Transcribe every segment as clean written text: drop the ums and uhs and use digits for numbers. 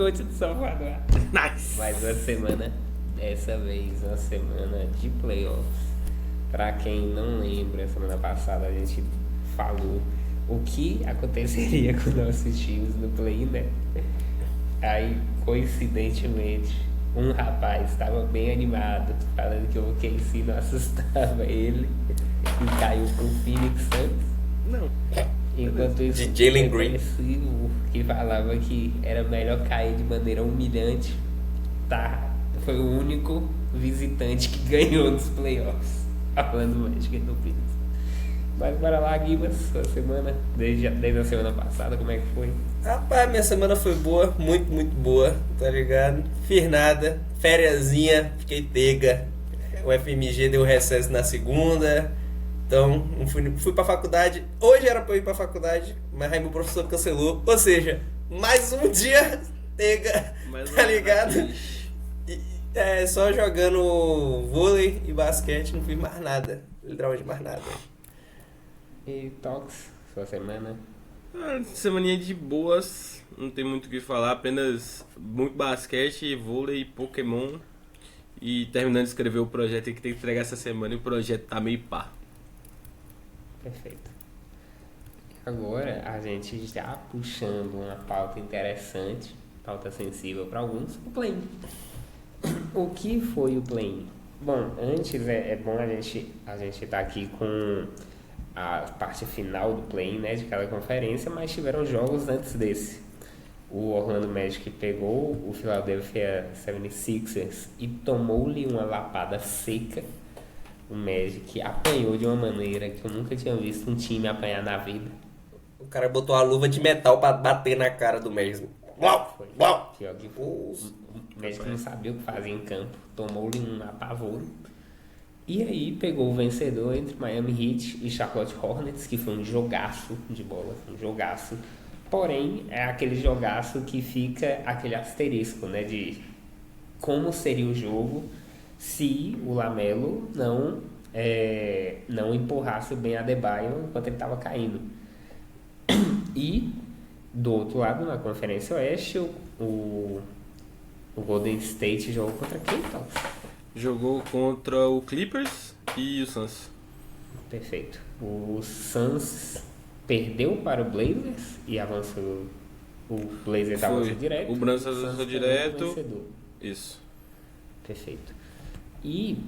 coach do sofá do ar. Nice! Mais uma semana, dessa vez, uma semana de playoffs. Pra quem não lembra, semana passada a gente falou o que aconteceria com nossos times no play, né? Aí, coincidentemente, um rapaz estava bem animado, falando que o OKC não assustava ele e caiu pro Phoenix Suns. Não. Enquanto isso, De Jalen Green. que falava que era melhor cair de maneira humilhante, tá? Foi o único visitante que ganhou nos playoffs. Falando Magic do Phoenix. Mas bora lá, Guibas, sua semana, desde a semana passada, como é que foi? Rapaz, minha semana foi boa, muito boa, tá ligado? Fiz nada, fériasinha, fiquei tega. O FMG deu recesso na segunda, então não fui pra faculdade. Hoje era pra eu ir pra faculdade, mas aí meu professor cancelou. Ou seja, mais um dia tega, tá ligado? Só jogando vôlei e basquete, não fiz mais nada, literalmente mais nada. E Tox, sua semana? Semaninha de boas, não tem muito o que falar, apenas muito basquete, vôlei, Pokémon e terminando de escrever o projeto que tem que entregar essa semana e o projeto tá meio pá. Perfeito. Agora a gente já puxando uma pauta interessante, pauta sensível para alguns, o play-in. O que foi o play-in? Bom, antes é bom a gente tá aqui com a parte final do play-in, né, de cada conferência, mas tiveram jogos antes desse. O Orlando Magic pegou o Philadelphia 76ers e tomou-lhe uma lapada seca. O Magic apanhou de uma maneira que eu nunca tinha visto um time apanhar na vida. O cara botou a luva de metal pra bater na cara do Magic. Foi pior que foi. O Magic não sabia o que fazia em campo, tomou-lhe um apavoro. E aí pegou o vencedor entre Miami Heat e Charlotte Hornets, que foi um jogaço de bola, um jogaço. Porém, é aquele jogaço que fica aquele asterisco, né, de como seria o jogo se o Lamelo não empurrasse o Ben Adebayo enquanto ele estava caindo. E do outro lado, na Conferência Oeste, o Golden State jogou contra quem, então? Jogou contra o Clippers e o Suns. Perfeito. O Suns perdeu para o Blazers e avançou. O Blazers avançou direto. O Suns avançou direto. Isso. Perfeito. E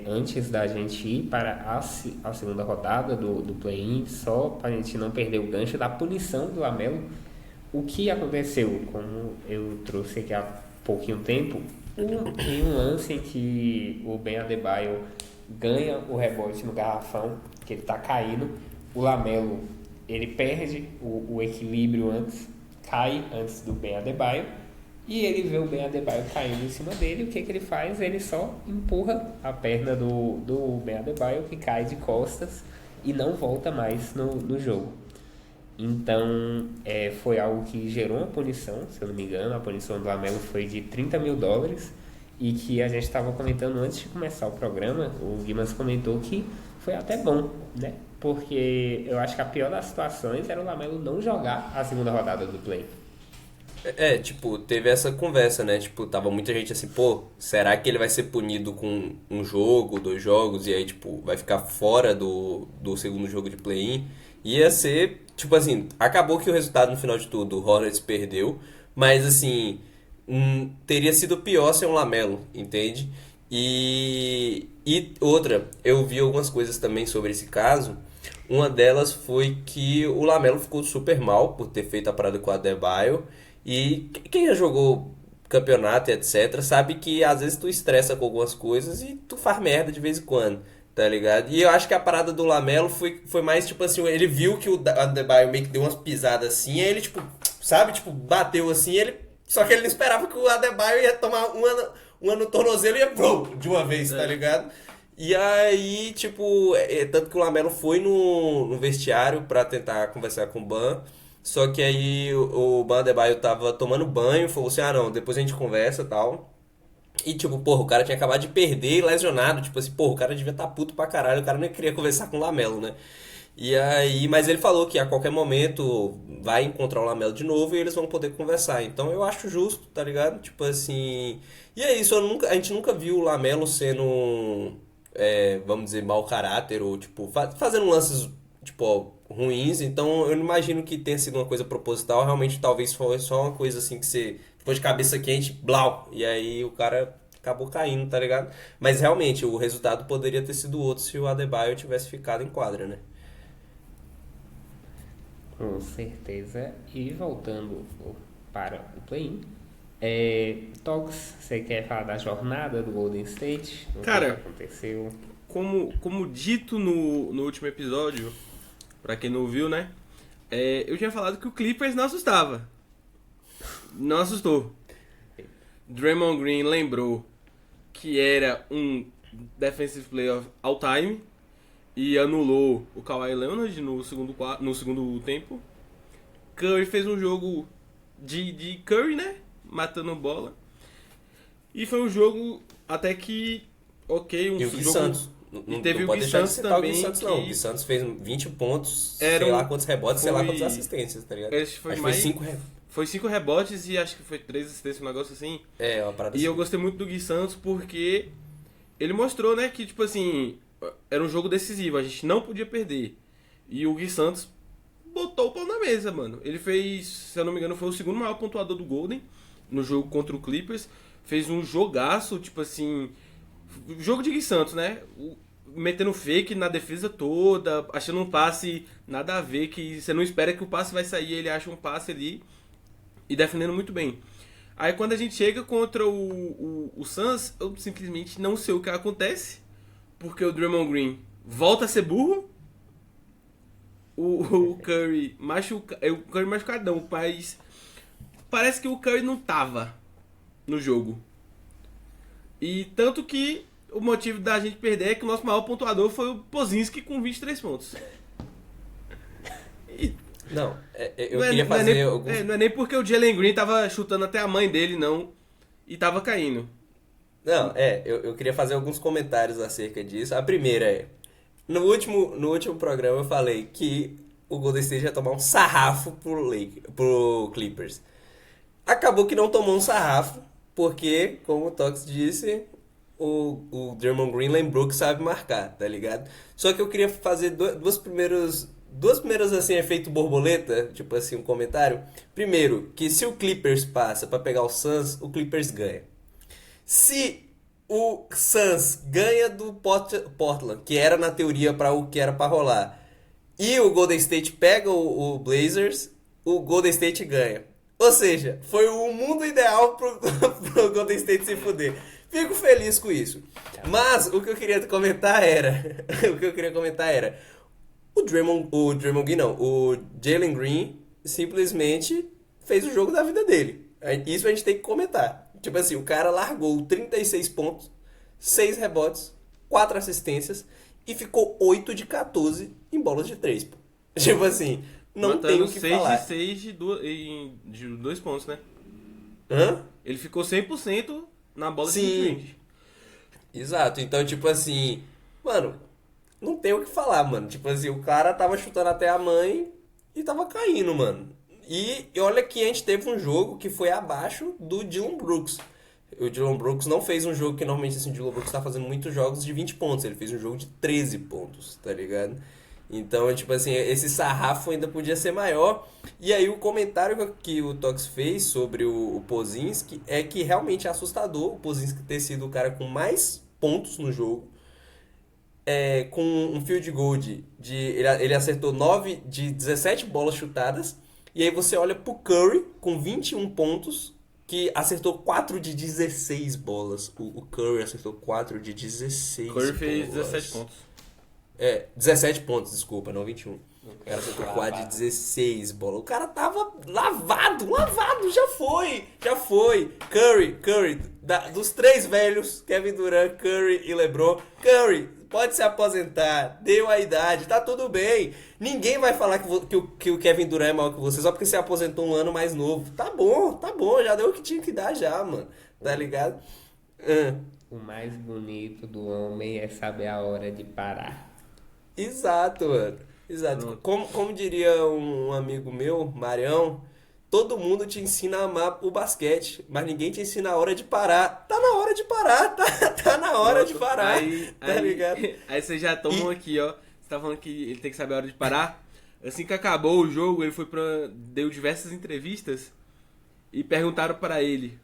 antes da gente ir para a segunda rodada do play-in, só para a gente não perder o gancho da punição do Lamelo, o que aconteceu, como eu trouxe aqui há pouquinho tempo, em um lance em que o Ben Adebayo ganha o rebote no garrafão, que ele está caindo, o Lamelo ele perde o equilíbrio antes, cai antes do Ben Adebayo, e ele vê o Ben Adebayo caindo em cima dele. O que ele faz? Ele só empurra a perna do Ben Adebayo, que cai de costas e não volta mais no jogo. Então, foi algo que gerou uma punição, se eu não me engano. A punição do Lamelo foi de $30 mil, e que a gente estava comentando antes de começar o programa. O Guimas comentou que foi até bom, né? Porque eu acho que a pior das situações era o Lamelo não jogar a segunda rodada do play. Teve essa conversa, né? Tava muita gente assim, pô, será que ele vai ser punido com um jogo, 2 jogos, e aí, vai ficar fora do segundo jogo de play-in? Ia ser, acabou que o resultado no final de tudo, o Hornets perdeu, mas, assim, teria sido pior sem um Lamelo, entende? E outra, eu vi algumas coisas também sobre esse caso. Uma delas foi que o Lamelo ficou super mal por ter feito a parada com o Adebayo. E quem já jogou campeonato e etc, sabe que às vezes tu estressa com algumas coisas e tu faz merda de vez em quando, tá ligado? E eu acho que a parada do Lamelo foi mais ele viu que o Adebayo meio que deu umas pisadas assim, aí ele bateu assim, só que ele não esperava que o Adebayo ia tomar uma no tornozelo e ia de uma vez, tá ligado? E aí, tanto que o Lamelo foi no vestiário pra tentar conversar com o Ban. Só que aí o Ben Adebayo tava tomando banho, falou assim, não, depois a gente conversa e tal. E o cara tinha acabado de perder lesionado, o cara devia estar puto pra caralho, o cara não queria conversar com o Lamelo, né? E aí, mas ele falou que a qualquer momento vai encontrar o Lamelo de novo e eles vão poder conversar. Então eu acho justo, tá ligado? Tipo assim. E é isso, a gente nunca viu o Lamelo sendo, vamos dizer, mau caráter ou, tipo, fazendo lances, tipo, ó, ruins. Então eu não imagino que tenha sido uma coisa proposital. Realmente, talvez foi só uma coisa assim que você ficou de cabeça quente, blau. E aí o cara acabou caindo, tá ligado? Mas realmente, o resultado poderia ter sido outro se o Adebayo tivesse ficado em quadra, né? Com certeza. E voltando para o play-in, Tox, você quer falar da jornada do Golden State? O que Cara, aconteceu? como dito no último episódio, pra quem não viu, né? Eu tinha falado que o Clippers não assustava. Não assustou. Draymond Green lembrou que era um Defensive Player of All Time e anulou o Kawhi Leonard no segundo tempo. Curry fez um jogo de Curry, né? Matando bola. E foi um jogo até que ok, E o Gui jogo... Santos. E teve não o pode Gui deixar de Santos citar o Gui também, Santos, não. O que Gui Santos fez 20 pontos, Era sei um- lá quantos rebotes, sei lá foi- quantas assistências, tá ligado? Esse foi Acho que mais- foi 5 Foi 5 rebotes e acho que foi 3 assistências, um negócio assim. uma parada E assim. eu gostei muito do Gui Santos porque ele mostrou, né, que, tipo assim, era um jogo decisivo, a gente não podia perder. E o Gui Santos botou o pau na mesa, mano. Ele fez, se eu não me engano, foi o segundo maior pontuador do Golden no jogo contra o Clippers. Fez um jogaço, tipo assim, jogo de Gui Santos, né? Metendo fake na defesa toda, achando um passe nada a ver, que você não espera que o passe vai sair, ele acha um passe ali e defendendo muito bem. Aí quando a gente chega contra o Suns, eu simplesmente não sei o que acontece, porque o Draymond Green volta a ser burro, o Curry machucado não, mas parece que o Curry não tava no jogo. E tanto que o motivo da gente perder é que o nosso maior pontuador foi o Pozinski com 23 pontos. E Não, eu não é- queria não é fazer nem, alguns... não é nem porque o Jalen Green tava chutando até a mãe dele, não. E tava caindo. Não, eu queria fazer alguns comentários acerca disso. A primeira é, no último programa eu falei que o Golden State ia tomar um sarrafo pro Clippers. Acabou que não tomou um sarrafo, porque, como o Tox disse, o Draymond Green lembrou que sabe marcar, tá ligado? Só que eu queria fazer duas primeiras, assim, efeito borboleta, tipo assim, um comentário. Primeiro, que se o Clippers passa pra pegar o Suns, o Clippers ganha. Se o Suns ganha do Portland, que era na teoria para o que era para rolar, e o Golden State pega o Blazers, o Golden State ganha. Ou seja, foi o mundo ideal pro Golden State se fuder. Fico feliz com isso. Mas o que eu queria comentar era, o Draymond Green não, o Jalen Green simplesmente fez o jogo da vida dele. Isso a gente tem que comentar. Tipo assim, o cara largou 36 pontos, 6 rebotes, 4 assistências e ficou 8 de 14 em bolas de 3. Pô. Tipo assim, não tem o que 6 falar. de 6 de 2 pontos, né? Hã? Ele ficou 100% na bola de Sim. mid-range. Exato. Então, tipo assim, mano, não tem o que falar, mano. Tipo assim, o cara tava chutando até a mãe e tava caindo, mano. E olha que a gente teve um jogo que foi abaixo do Dillon Brooks. O Dillon Brooks não fez um jogo que normalmente assim, o Dillon Brooks tá fazendo muitos jogos de 20 pontos. Ele fez um jogo de 13 pontos, tá ligado? Então, tipo assim, esse sarrafo ainda podia ser maior. E aí o comentário que o Tox fez sobre o Pozinski é que realmente é assustador o Pozinski ter sido o cara com mais pontos no jogo. Com um field goal ele acertou 9 de 17 bolas chutadas. E aí você olha pro Curry com 21 pontos, que acertou 4 de 16 bolas. O Curry acertou 4 de 16 Curry fez bolas. 17 pontos. 17 pontos, desculpa, não 21. O cara acertou 4 de 16 bolas. O cara tava lavado, já foi. Curry, dos 3 velhos, Kevin Durant, Curry e LeBron. Curry, pode se aposentar, deu a idade, tá tudo bem. Ninguém vai falar que o Kevin Durant é maior que você só porque você aposentou um ano mais novo. Tá bom, já deu o que tinha que dar já, mano. Tá ligado? O mais bonito do homem é saber a hora de parar. Exato, mano. Exato. Pronto. Como diria um amigo meu, Marião, todo mundo te ensina a amar o basquete, mas ninguém te ensina a hora de parar. Tá na hora de parar, tá na hora de Pronto. parar. Aí, tá ligado? aí vocês já tomam aqui, ó. Você tá falando que ele tem que saber a hora de parar. Assim que acabou o jogo, ele deu diversas entrevistas e perguntaram pra ele: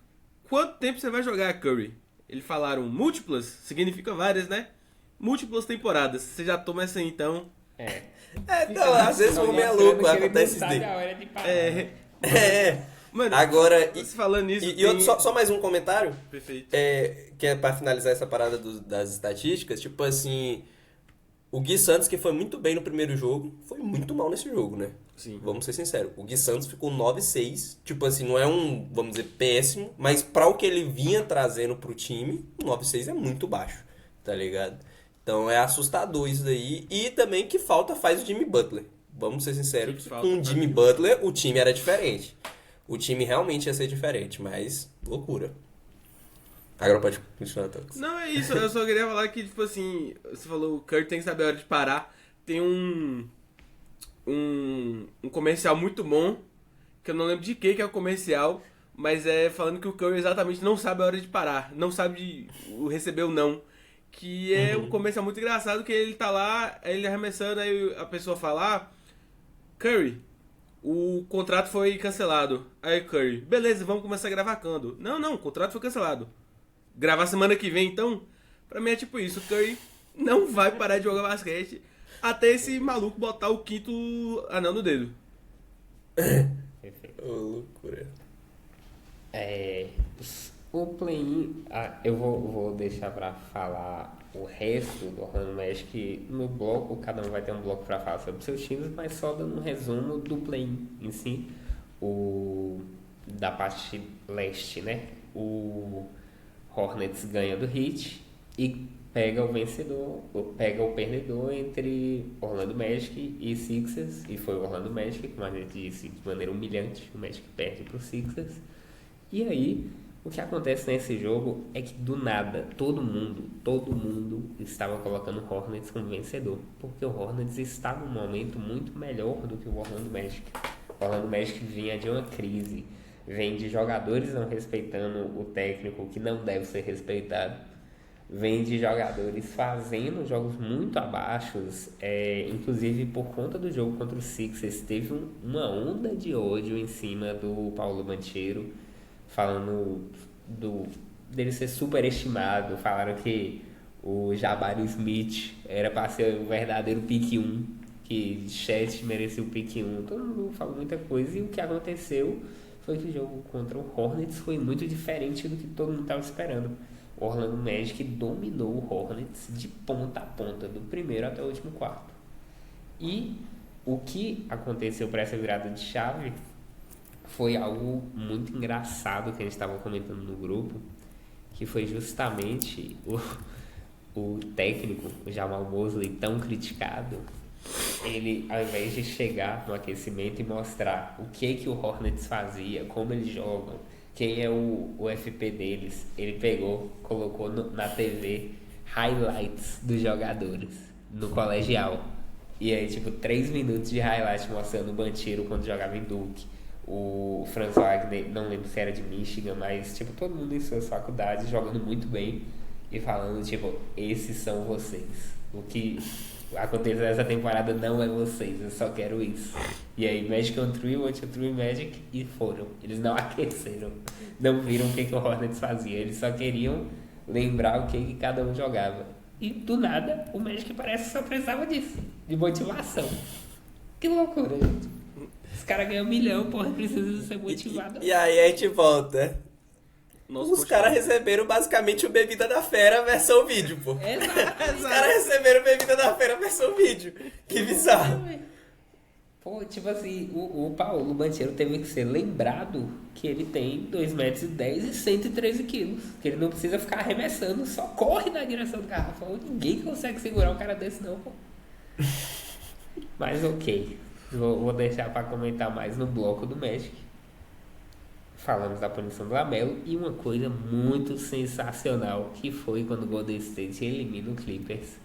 quanto tempo você vai jogar, Curry? Eles falaram: múltiplas? Significa várias, né? Múltiplas temporadas. Você já toma essa aí, então. Então, às vezes o homem é louco, acontece isso daí. a hora de parar. Mano, Agora, você falando isso. e outro, só mais um comentário, Perfeito. que é pra finalizar essa parada das estatísticas, tipo assim, o Gui Santos, que foi muito bem no primeiro jogo, foi muito mal nesse jogo, né? Sim. Vamos ser sinceros, o Gui Santos ficou 9-6, tipo assim, não é um, vamos dizer, péssimo, mas pra o que ele vinha trazendo pro time, 9-6 é muito baixo, tá ligado? Então é assustador isso daí, e também que falta faz o Jimmy Butler. Vamos ser sinceros, Que que falta com o faz Jimmy o Butler o time era diferente. O time realmente ia ser diferente, mas loucura. Agora pode continuar, Tox. Não, é isso. Eu só queria falar que, tipo assim, você falou o Kurt tem que saber a hora de parar. Tem um comercial muito bom, que eu não lembro de que é o comercial, mas é falando que o Curry exatamente não sabe a hora de parar, não sabe receber o não. Que é um comercial muito engraçado, que ele tá lá, ele arremessando, aí a pessoa fala: ah, Curry, o contrato foi cancelado. Aí Curry: beleza, vamos começar a gravar quando? Não, o contrato foi cancelado. Gravar semana que vem, então? Pra mim é tipo isso, o Curry não vai parar de jogar basquete até esse maluco botar o quinto anel no dedo. Perfeito. Ô, loucura. O play-in, eu vou deixar pra falar o resto do Orlando Magic no bloco. Cada um vai ter um bloco pra falar sobre seus times, mas só dando um resumo do play-in em si, da parte leste, né? O Hornets ganha do Heat e pega o vencedor, pega o perdedor entre Orlando Magic e Sixers, e foi o Orlando Magic, como a gente disse, de maneira humilhante, o Magic perde pro Sixers. E aí, o que acontece nesse jogo é que do nada, todo mundo estava colocando o Hornets como vencedor, porque o Hornets está num momento muito melhor do que o Orlando Magic. O Orlando Magic vinha de uma crise, vem de jogadores não respeitando o técnico que não deve ser respeitado, vem de jogadores fazendo jogos muito abaixo, inclusive por conta do jogo contra o Sixers, teve uma onda de ódio em cima do Paulo Banchero, falando dele ser superestimado. Falaram que o Jabari Smith era para ser o verdadeiro pick 1, que Chet merecia o pick 1. Todo mundo falou muita coisa, e o que aconteceu foi que o jogo contra o Hornets foi muito diferente do que todo mundo estava esperando. O Orlando Magic dominou o Hornets de ponta a ponta, do primeiro até o último quarto. E o que aconteceu para essa virada de chave foi algo muito engraçado que a gente estava comentando no grupo, que foi justamente o técnico, o Jamal Mosley, tão criticado. Ele, ao invés de chegar no aquecimento e mostrar o que o Hornets fazia, como eles jogam, quem é o FP deles, ele pegou, colocou na TV highlights dos jogadores no colegial. E aí, tipo, 3 minutos de highlight mostrando o Banchero quando jogava em Duke, o Franz Wagner, não lembro se era de Michigan, mas tipo, todo mundo em suas faculdades jogando muito bem e falando, tipo, esses são vocês. O que aconteceu nessa temporada não é vocês, eu só quero isso. E aí Magic on 3, Watch on 3 Magic, e foram. Eles não aqueceram, não viram o que o Hornets fazia, eles só queriam lembrar o que cada um jogava. E do nada, o Magic parece que só precisava disso, de motivação. Que loucura, gente. Os caras ganham 1 milhão, porra, precisa ser motivado. E aí a gente volta. Nossa, Os caras receberam basicamente o Bebida da Fera versão vídeo, pô. Exato. Os caras receberam Bebida da Fera versão vídeo. Que bizarro. Pô, tipo assim, o Paulo Banchero teve que ser lembrado que ele tem 2,10 metros e 113 quilos. Que ele não precisa ficar arremessando, só corre na direção do garrafão. Ninguém consegue segurar um cara desse não, pô. Mas ok. Vou deixar para comentar mais no bloco do Magic. Falamos da punição do Lamelo e uma coisa muito sensacional que foi quando o Golden State elimina o Clippers.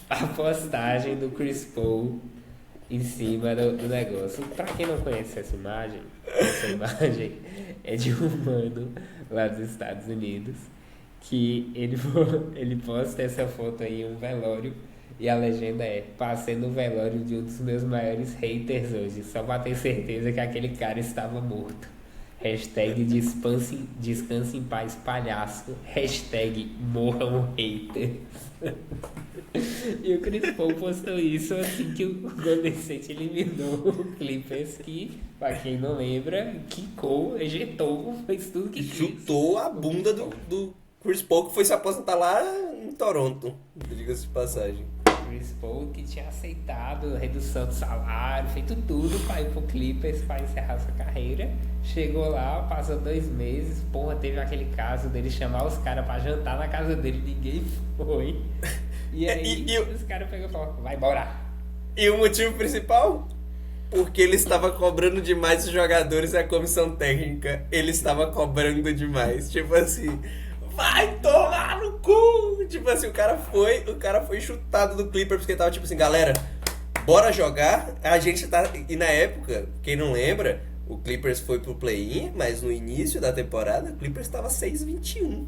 a postagem do Chris Paul em cima do negócio. Pra quem não conhece essa imagem é de um mano lá dos Estados Unidos que ele posta essa foto aí em um velório e a legenda é: passei no velório de um dos meus maiores haters hoje, só pra ter certeza que aquele cara estava morto. Hashtag descanse em paz, palhaço. Hashtag morram haters. E o Chris Paul postou isso assim que o Golden State eliminou o Clippers, que, pra quem não lembra, quicou, ejetou, fez tudo que quis. Chutou a bunda do Chris Paul, que foi se aposentar lá em Toronto, diga-se de passagem. Chris Paul, que tinha aceitado redução do salário, feito tudo pra ir pro Clippers pra encerrar sua carreira. Chegou lá, passou 2 meses, porra, teve aquele caso dele chamar os caras pra jantar na casa dele, ninguém foi. E aí os caras pegou e falaram: vai embora. E o motivo principal? Porque ele estava cobrando demais os jogadores e a comissão técnica. Ele estava cobrando demais. Tipo assim, vai tomar no cu! Tipo assim, o cara foi chutado do Clippers porque tava tipo assim, galera, bora jogar. A gente tá... E na época, quem não lembra, o Clippers foi pro play-in, mas no início da temporada, o Clippers tava 6-21,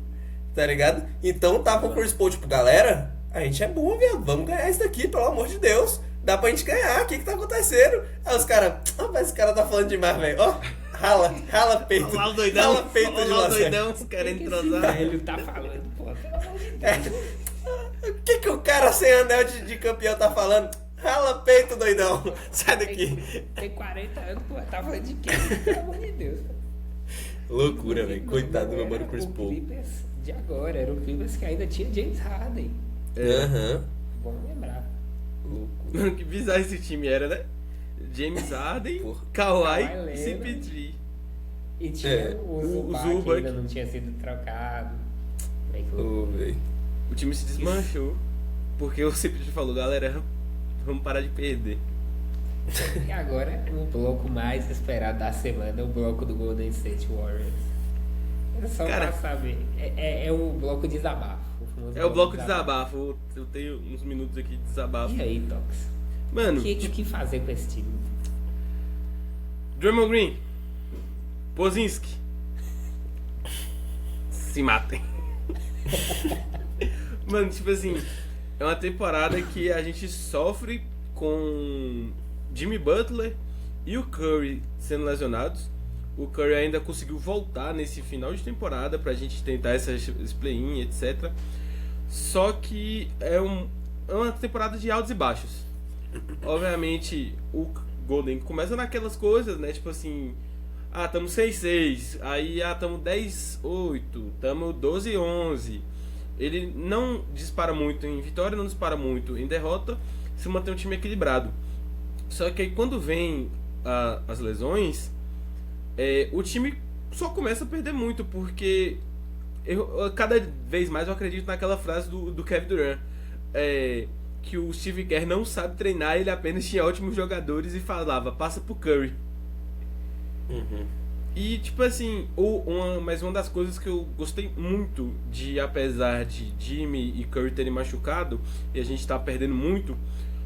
tá ligado? Então tava o Chris Paul, tipo, galera, a gente é bom, velho, vamos ganhar isso daqui, pelo amor de Deus. Dá pra gente ganhar, o que tá acontecendo? Aí os caras, mas esse cara tá falando demais, velho. Ó, rala peito. Olha lá o doidão, rala peito de olha lá o você. doidão, os caras entrosar. Ele tá falando, pô, pelo amor de Deus. O que o cara sem anel de campeão tá falando? Rala peito, doidão. Sai daqui. Tem 40 anos, pô, tá falando de quê? Pelo amor de Deus. Loucura, velho. Coitado do meu Não mano era Chris o Paul. Clippers de agora, era o Clippers que ainda tinha James Harden. Aham. Bom lembrar. Loucura. Mano, que bizarro esse time era, né? James Harden, Porra. Kawhi, Kawhi CP3. E tinha o Zubac, que Zubac. ainda não tinha sido trocado. Bem que Ô, velho. O time se desmanchou. Porque o CP3 falou, galera, vamos parar de perder. E agora, o bloco mais esperado da semana é o bloco do Golden State Warriors. É só Cara, pra saber. É o bloco de desabafo. Famoso É o bloco de desabafo. Eu tenho uns minutos aqui de desabafo. E aí, Tox? Mano, O que fazer com esse time? Draymond Green, Pozinski, se matem. Mano, tipo assim, é uma temporada que a gente sofre com Jimmy Butler e o Curry sendo lesionados. O Curry ainda conseguiu voltar nesse final de temporada pra gente tentar esse play-in, etc. Só que é uma temporada de altos e baixos. Obviamente, o Golden começa naquelas coisas, né? Tipo assim, tamo 6-6, aí tamo 10-8, tamo 12-11. Ele não dispara muito em vitória, não dispara muito em derrota, se mantém um time equilibrado. Só que aí quando vem as lesões, o time só começa a perder muito, porque cada vez mais eu acredito naquela frase do Kevin Durant, que o Steve Kerr não sabe treinar, ele apenas tinha ótimos jogadores e falava, passa pro Curry. Uhum. E tipo assim, mas uma das coisas que eu gostei muito apesar de Jimmy e Curry terem machucado e a gente tá perdendo muito,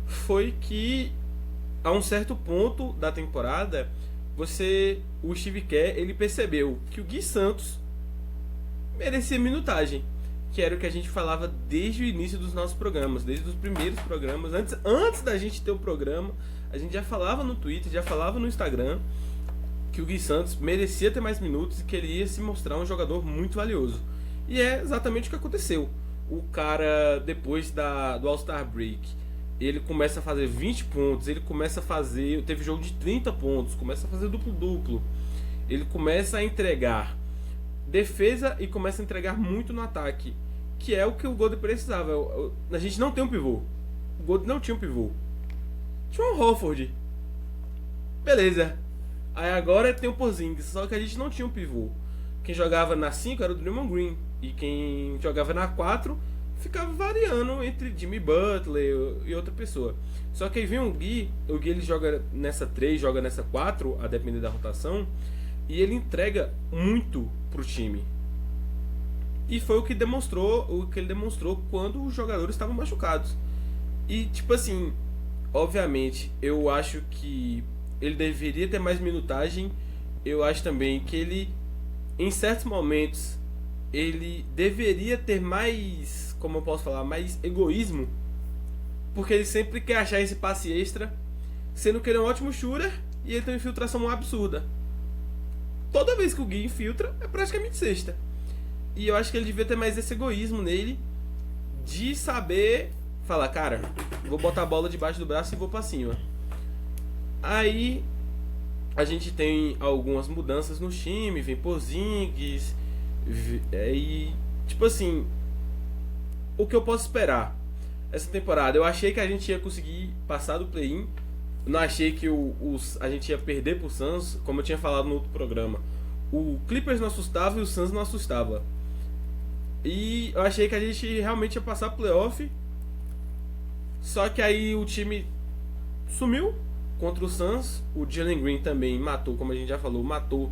foi que a um certo ponto da temporada, o Steve Kerr, ele percebeu que o Gui Santos merecia minutagem, que era o que a gente falava desde o início dos nossos programas, desde os primeiros programas, antes da gente ter o programa, a gente já falava no Twitter, já falava no Instagram, que o Gui Santos merecia ter mais minutos e que ele ia se mostrar um jogador muito valioso. E é exatamente o que aconteceu. O cara, depois do All-Star Break, ele começa a fazer 20 pontos, teve jogo de 30 pontos, começa a fazer duplo-duplo. Ele começa a entregar defesa e começa a entregar muito no ataque, que é o que o Golden precisava. A gente não tem um pivô. O Golden não tinha um pivô. Tinha um Horford. Beleza. Aí agora tem o Porzingis, só que a gente não tinha um pivô. Quem jogava na 5 era o Draymond Green, e quem jogava na 4 ficava variando entre Jimmy Butler e outra pessoa. Só que aí vem o Gui ele joga nessa 3, joga nessa 4, a depender da rotação, e ele entrega muito pro time. E foi o que ele demonstrou quando os jogadores estavam machucados. E, tipo assim, obviamente, eu acho que ele deveria ter mais minutagem. Eu acho também que ele, em certos momentos, ele deveria ter mais, como eu posso falar, mais egoísmo. Porque ele sempre quer achar esse passe extra, sendo que ele é um ótimo shooter e ele tem uma infiltração absurda. Toda vez que o Gui infiltra, é praticamente cesta. E eu acho que ele devia ter mais esse egoísmo nele, de saber falar, cara, vou botar a bola debaixo do braço e vou pra cima. Aí a gente tem algumas mudanças no time, vem Porzingis, e tipo assim, o que eu posso esperar essa temporada? Eu achei que a gente ia conseguir passar do play-in. Não achei que a gente ia perder pro Suns, como eu tinha falado no outro programa. O Clippers não assustava e o Suns não assustava. E eu achei que a gente realmente ia passar pro playoff. Só que aí o time sumiu contra o Suns. O Jalen Green também matou, como a gente já falou, matou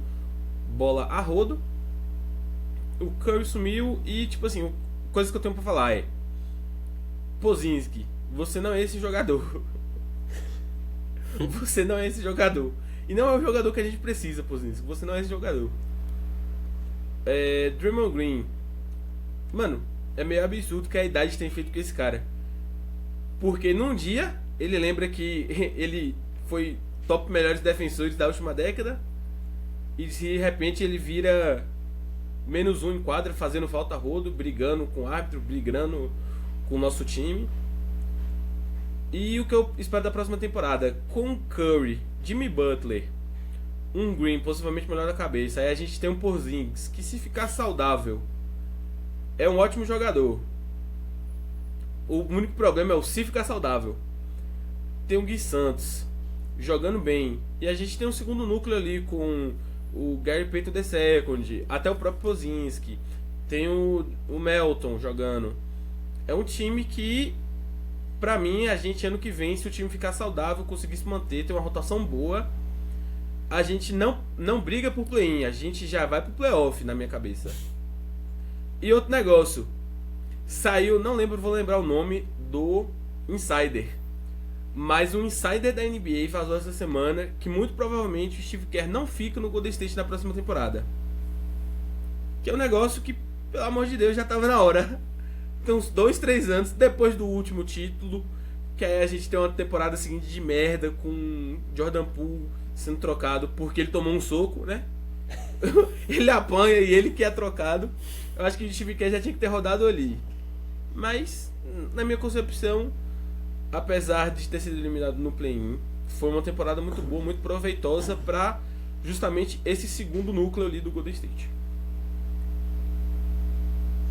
bola a rodo. O Curry sumiu e, tipo assim, coisa que eu tenho pra falar é: Pozinski, você não é esse jogador. Você não é esse jogador. E não é o jogador que a gente precisa, Pozinski. Você não é esse jogador. Draymond Green. Mano, é meio absurdo que a idade tem feito com esse cara. Porque num dia ele lembra que ele foi top melhores defensores da última década. E de repente ele vira -1 em quadra, fazendo falta a rodo, brigando com o árbitro, brigando com o nosso time. E o que eu espero da próxima temporada, com Curry, Jimmy Butler, um Green possivelmente melhor da cabeça, aí a gente tem um Porzingis, que se ficar saudável, é um ótimo jogador. O único problema é o se ficar saudável. Tem o Gui Santos jogando bem, e a gente tem um segundo núcleo ali com o Gary Payton II, até o próprio Pozinski, tem o Melton jogando. É um time que, pra mim, a gente ano que vem, se o time ficar saudável, conseguir se manter, ter uma rotação boa, a gente não briga por play-in, a gente já vai pro playoff na minha cabeça. E outro negócio, saiu, não lembro, vou lembrar o nome do insider, mas um insider da NBA vazou essa semana que muito provavelmente o Steve Kerr não fica no Golden State na próxima temporada. Que é um negócio que, pelo amor de Deus, já tava na hora. Tem uns 2, 3 anos depois do último título, que aí a gente tem uma temporada seguinte de merda, com Jordan Poole sendo trocado porque ele tomou um soco, né? Ele apanha e ele que é trocado. Eu acho que o Steve Kerr já tinha que ter rodado ali. Mas, na minha concepção, apesar de ter sido eliminado no play-in, foi uma temporada muito boa, muito proveitosa para justamente esse segundo núcleo ali do Golden State.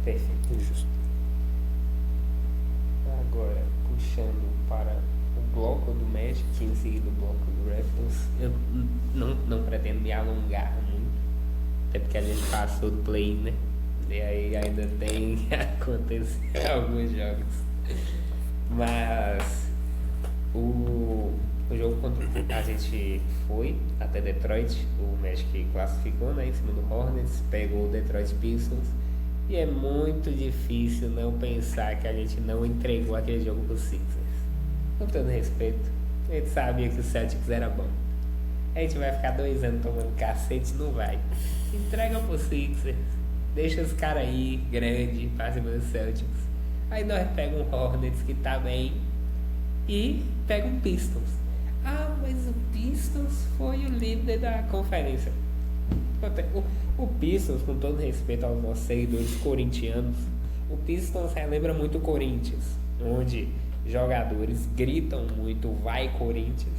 Perfeito, justo. Agora, puxando para o bloco do Magic, em seguida o bloco do Raptors, eu não pretendo me alongar muito, até porque a gente passou do play-in, né? E aí ainda tem que acontecer alguns jogos. Mas o jogo contra a gente foi até Detroit, o Magic classificou, né, em cima do Hornets, pegou o Detroit Pistons. E é muito difícil não pensar que a gente não entregou aquele jogo pro Sixers. Com todo respeito, a gente sabia que o Celtics era bom. A gente vai ficar 2 anos tomando cacete, não vai. Entrega pro Sixers, deixa os caras aí, grande, pra cima do Celtics. Aí nós pegamos um Hornets que tá bem e pega um Pistons. Ah, mas o Pistons foi o líder da conferência. O Pistons, com todo respeito aos nossos seguidores corintianos, o Pistons relembra muito o Corinthians, onde jogadores gritam muito, vai Corinthians,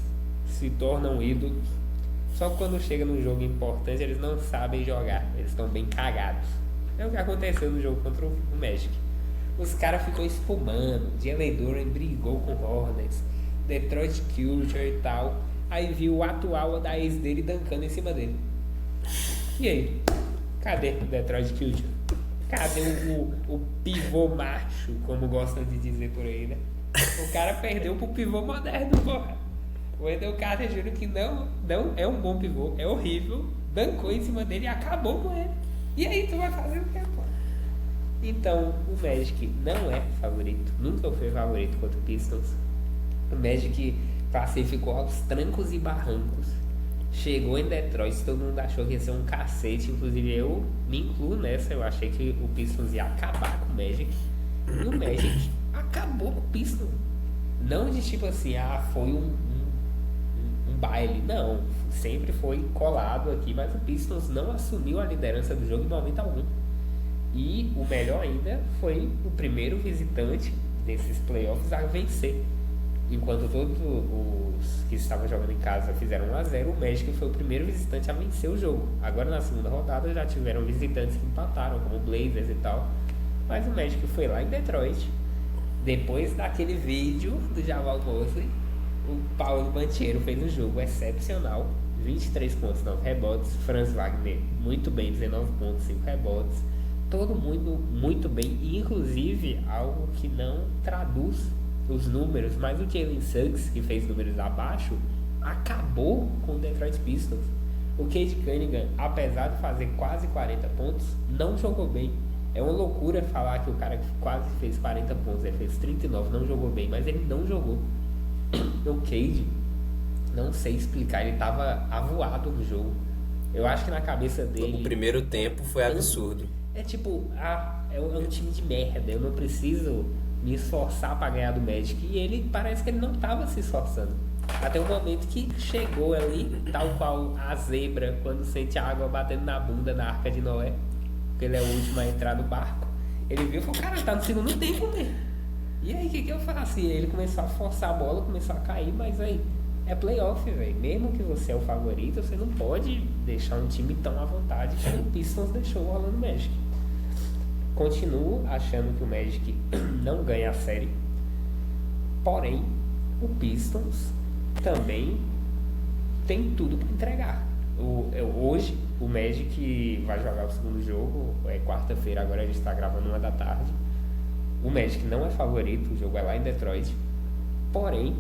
se tornam ídolos, só que quando chega num jogo importante eles não sabem jogar, eles estão bem cagados. É o que aconteceu no jogo contra o Magic. Os caras ficou espumando, Jalen Duren brigou com o Hornets, Detroit Culture e tal, aí viu o atual da ex dele dancando em cima dele. E aí? Cadê o Detroit Culture? Cadê o pivô macho, como gostam de dizer por aí, né? O cara perdeu pro pivô moderno, porra. O Wendell Carter Jr., que não é um bom pivô, é horrível, dancou em cima dele e acabou com ele. E aí, tu vai fazer o quê, porra? Então, o Magic não é favorito, nunca foi favorito contra o Pistons. O Magic classificou aos trancos e barrancos. Chegou em Detroit, todo mundo achou que ia ser um cacete, inclusive eu me incluo nessa, eu achei que o Pistons ia acabar com o Magic. E o Magic acabou com o Pistons. Não de tipo assim, foi um baile, não. Sempre foi colado aqui, mas o Pistons não assumiu a liderança do jogo em momento algum. E o melhor ainda foi o primeiro visitante desses playoffs a vencer. Enquanto todos os que estavam jogando em casa fizeram 1-0, o Magic foi o primeiro visitante a vencer o jogo. Agora na segunda rodada já tiveram visitantes que empataram, como o Blazers e tal. Mas o Magic foi lá em Detroit. Depois daquele vídeo do Jamal Mosley, o Paulo Banchero fez um jogo excepcional. 23 pontos, 9 rebotes. Franz Wagner muito bem, 19 pontos, 5 rebotes. Todo mundo muito bem, inclusive algo que não traduz os números, mas o Jalen Suggs, que fez números abaixo, acabou com o Detroit Pistons. O Cade Cunningham, apesar de fazer quase 40 pontos, não jogou bem. É uma loucura falar que o cara que quase fez 40 pontos, ele fez 39, não jogou bem, mas ele não jogou. O Cade, não sei explicar, ele estava avoado no jogo. Eu acho que na cabeça dele... O primeiro tempo foi absurdo. É tipo, é um time de merda, eu não preciso me esforçar para ganhar do Magic. E ele, parece que ele não estava se esforçando. Até o momento que chegou ali, tal qual a zebra, quando sente a água batendo na bunda na Arca de Noé, porque ele é o último a entrar do barco. Ele viu e falou, cara, tá no segundo tempo mesmo. E aí, o que eu faço? E ele começou a forçar a bola, começou a cair, mas aí, é playoff, velho. Mesmo que você é o favorito, você não pode deixar um time tão à vontade como o Pistons deixou o Orlando Magic. Continuo achando que o Magic não ganha a série, porém o Pistons também tem tudo para entregar. Hoje o Magic vai jogar o segundo jogo, é quarta-feira, agora a gente está gravando 1 da tarde. O Magic não é favorito, o jogo é lá em Detroit, porém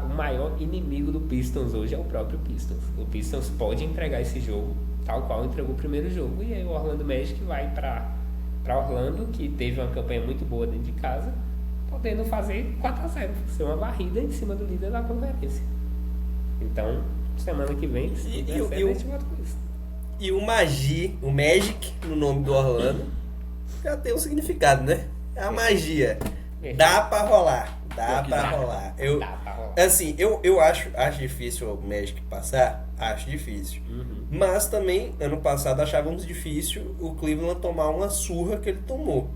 o maior inimigo do Pistons hoje é o próprio Pistons. O Pistons pode entregar esse jogo tal qual entregou o primeiro jogo, e aí o Orlando Magic vai para Orlando, que teve uma campanha muito boa dentro de casa, podendo fazer 4-0, ser uma varrida em cima do líder da conferência. Então, semana que vem, se der certo, a gente volta com isso. E o Magic, no nome do Orlando, já tem um significado, né? É a magia. Dá pra rolar. Dá pra rolar. Assim, eu acho difícil o Magic passar. Acho difícil. Mas também, ano passado, achávamos difícil o Cleveland tomar uma surra que ele tomou.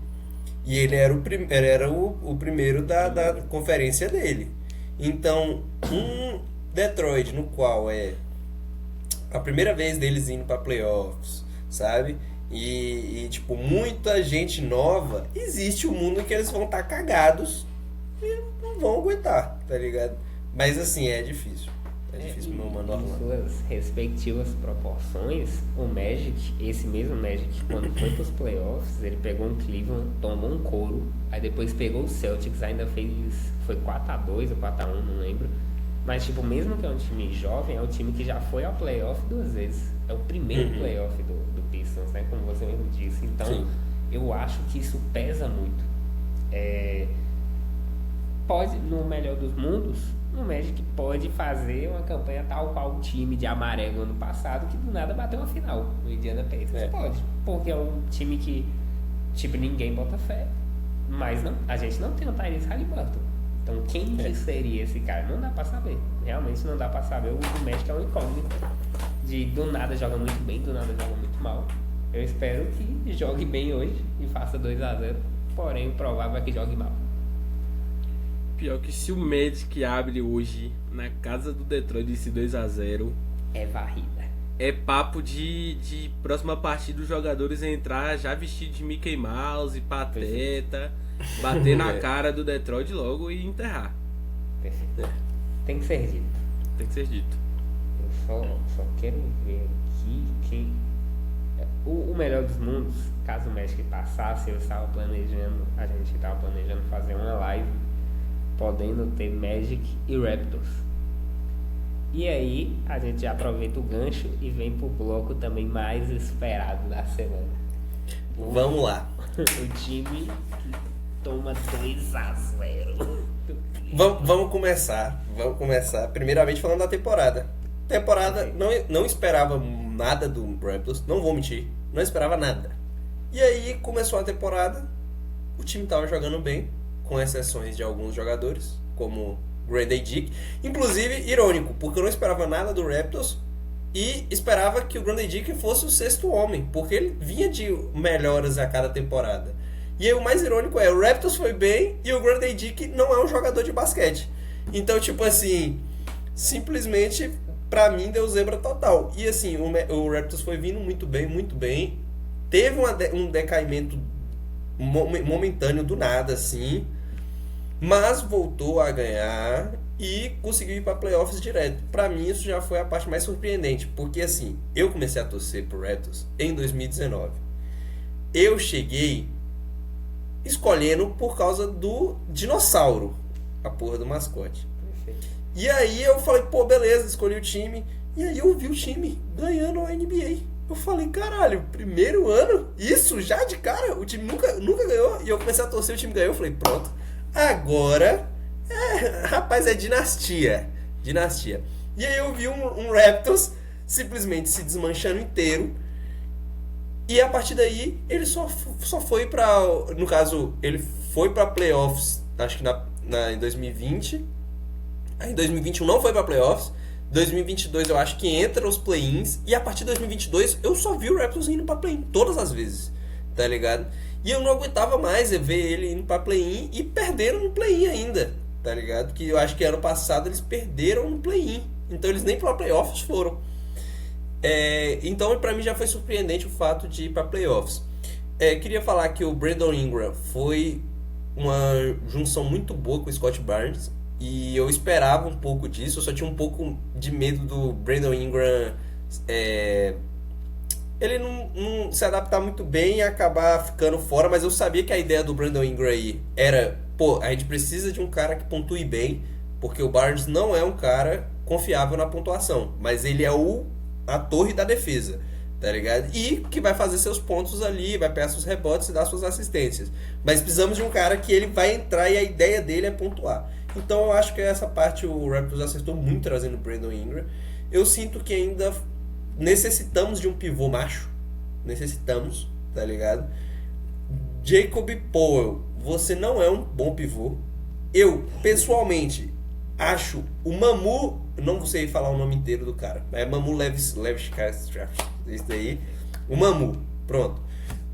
E ele era o primeiro da conferência dele. Então, um Detroit, no qual é a primeira vez deles indo para playoffs, sabe? E tipo, muita gente nova, existe um mundo em que eles vão estar cagados e não vão aguentar, tá ligado? Mas assim, é difícil. É difícil meu mano Orlando. Em suas respectivas proporções, o Magic, esse mesmo Magic, quando foi pros playoffs, ele pegou um Cleveland, tomou um couro, aí depois pegou o Celtics, ainda foi 4-2 ou 4-1, não lembro. Mas, tipo, mesmo que é um time jovem, é um time que já foi ao playoff 2 vezes. É o primeiro playoff do Pistons, né? Como você mesmo disse. Então, sim, eu acho que isso pesa muito. Pode, no melhor dos mundos, o Magic pode fazer uma campanha tal qual o time de amarelo ano passado, que do nada bateu uma final no Indiana Pacers. Pode, porque é um time que, tipo, ninguém bota fé. Mas não, a gente não tem o Tyrese Haliburton. Então, quem que seria esse cara? Não dá pra saber. Realmente não dá pra saber. O Magic é um incógnito. Do nada joga muito bem, do nada joga muito mal. Eu espero que jogue bem hoje e faça 2-0. Porém, o provável é que jogue mal. Pior que se o Magic abre hoje na casa do Detroit esse 2-0... é varrida. É papo de próxima partida os jogadores entrar já vestido de Mickey Mouse e Pateta, bater na cara do Detroit logo e enterrar. Perfeito. Tem que ser dito. Tem que ser dito. Eu só quero ver aqui quem... O melhor dos mundos, caso o Magic passasse, a gente estava planejando fazer uma live podendo ter Magic e Raptors. E aí a gente já aproveita o gancho e vem pro bloco também mais esperado da semana. Vamos lá. O time que toma 2-0. Vamos começar. Vamos começar. Primeiramente falando da temporada. Temporada, não esperava nada do Raptors, não vou mentir. Não esperava nada. E aí começou a temporada, o time tava jogando bem, com exceções de alguns jogadores, como Grande Dick. Inclusive, irônico, porque eu não esperava nada do Raptors e esperava que o Grande Dick fosse o sexto homem, porque ele vinha de melhoras a cada temporada. E aí o mais irônico é, o Raptors foi bem e o Grande Dick não é um jogador de basquete. Então, tipo assim, simplesmente, pra mim, deu zebra total. E assim, o Raptors foi vindo muito bem. Teve um decaimento momentâneo do nada, assim, mas voltou a ganhar e conseguiu ir para playoffs direto. Para mim isso já foi a parte mais surpreendente, porque assim, eu comecei a torcer pro Raptors em 2019. Eu cheguei escolhendo por causa do dinossauro, a porra do mascote. Perfeito. E aí eu falei, pô, beleza, escolhi o time. E aí eu vi o time ganhando a NBA. Eu falei, caralho, primeiro ano? Isso, já de cara? O time nunca ganhou. E eu comecei a torcer, o time ganhou. Eu falei, pronto. Agora, rapaz, é dinastia. Dinastia. E aí eu vi um Raptors simplesmente se desmanchando inteiro. E a partir daí, ele só foi pra... No caso, ele foi pra playoffs, acho que em 2020. Aí em 2021 não foi pra playoffs. 2022 eu acho que entra os play-ins. E a partir de 2022 eu só vi o Raptors indo pra play-in todas as vezes, tá ligado? E eu não aguentava mais ver ele indo pra play-in e perderam no play-in ainda, tá ligado? Que eu acho que ano passado eles perderam no play-in. Então eles nem pra playoffs foram. Então pra mim já foi surpreendente o fato de ir pra playoffs. Queria falar que o Brandon Ingram foi uma junção muito boa com o Scott Barnes. E eu esperava um pouco disso, eu só tinha um pouco de medo do Brandon Ingram ele não se adaptar muito bem e acabar ficando fora, mas eu sabia que a ideia do Brandon Ingram aí era, pô, a gente precisa de um cara que pontue bem, porque o Barnes não é um cara confiável na pontuação, mas ele é a torre da defesa, tá ligado? E que vai fazer seus pontos ali, vai pegar seus rebotes e dar suas assistências. Mas precisamos de um cara que ele vai entrar e a ideia dele é pontuar. Então eu acho que essa parte o Raptors acertou muito trazendo o Brandon Ingram. Eu sinto que ainda necessitamos de um pivô macho. Necessitamos, tá ligado? Jacob Powell, você não é um bom pivô. Eu, pessoalmente, acho o Mamu... Não sei falar o nome inteiro do cara. É Mamu Leviskastra. Isso daí. O Mamu, pronto.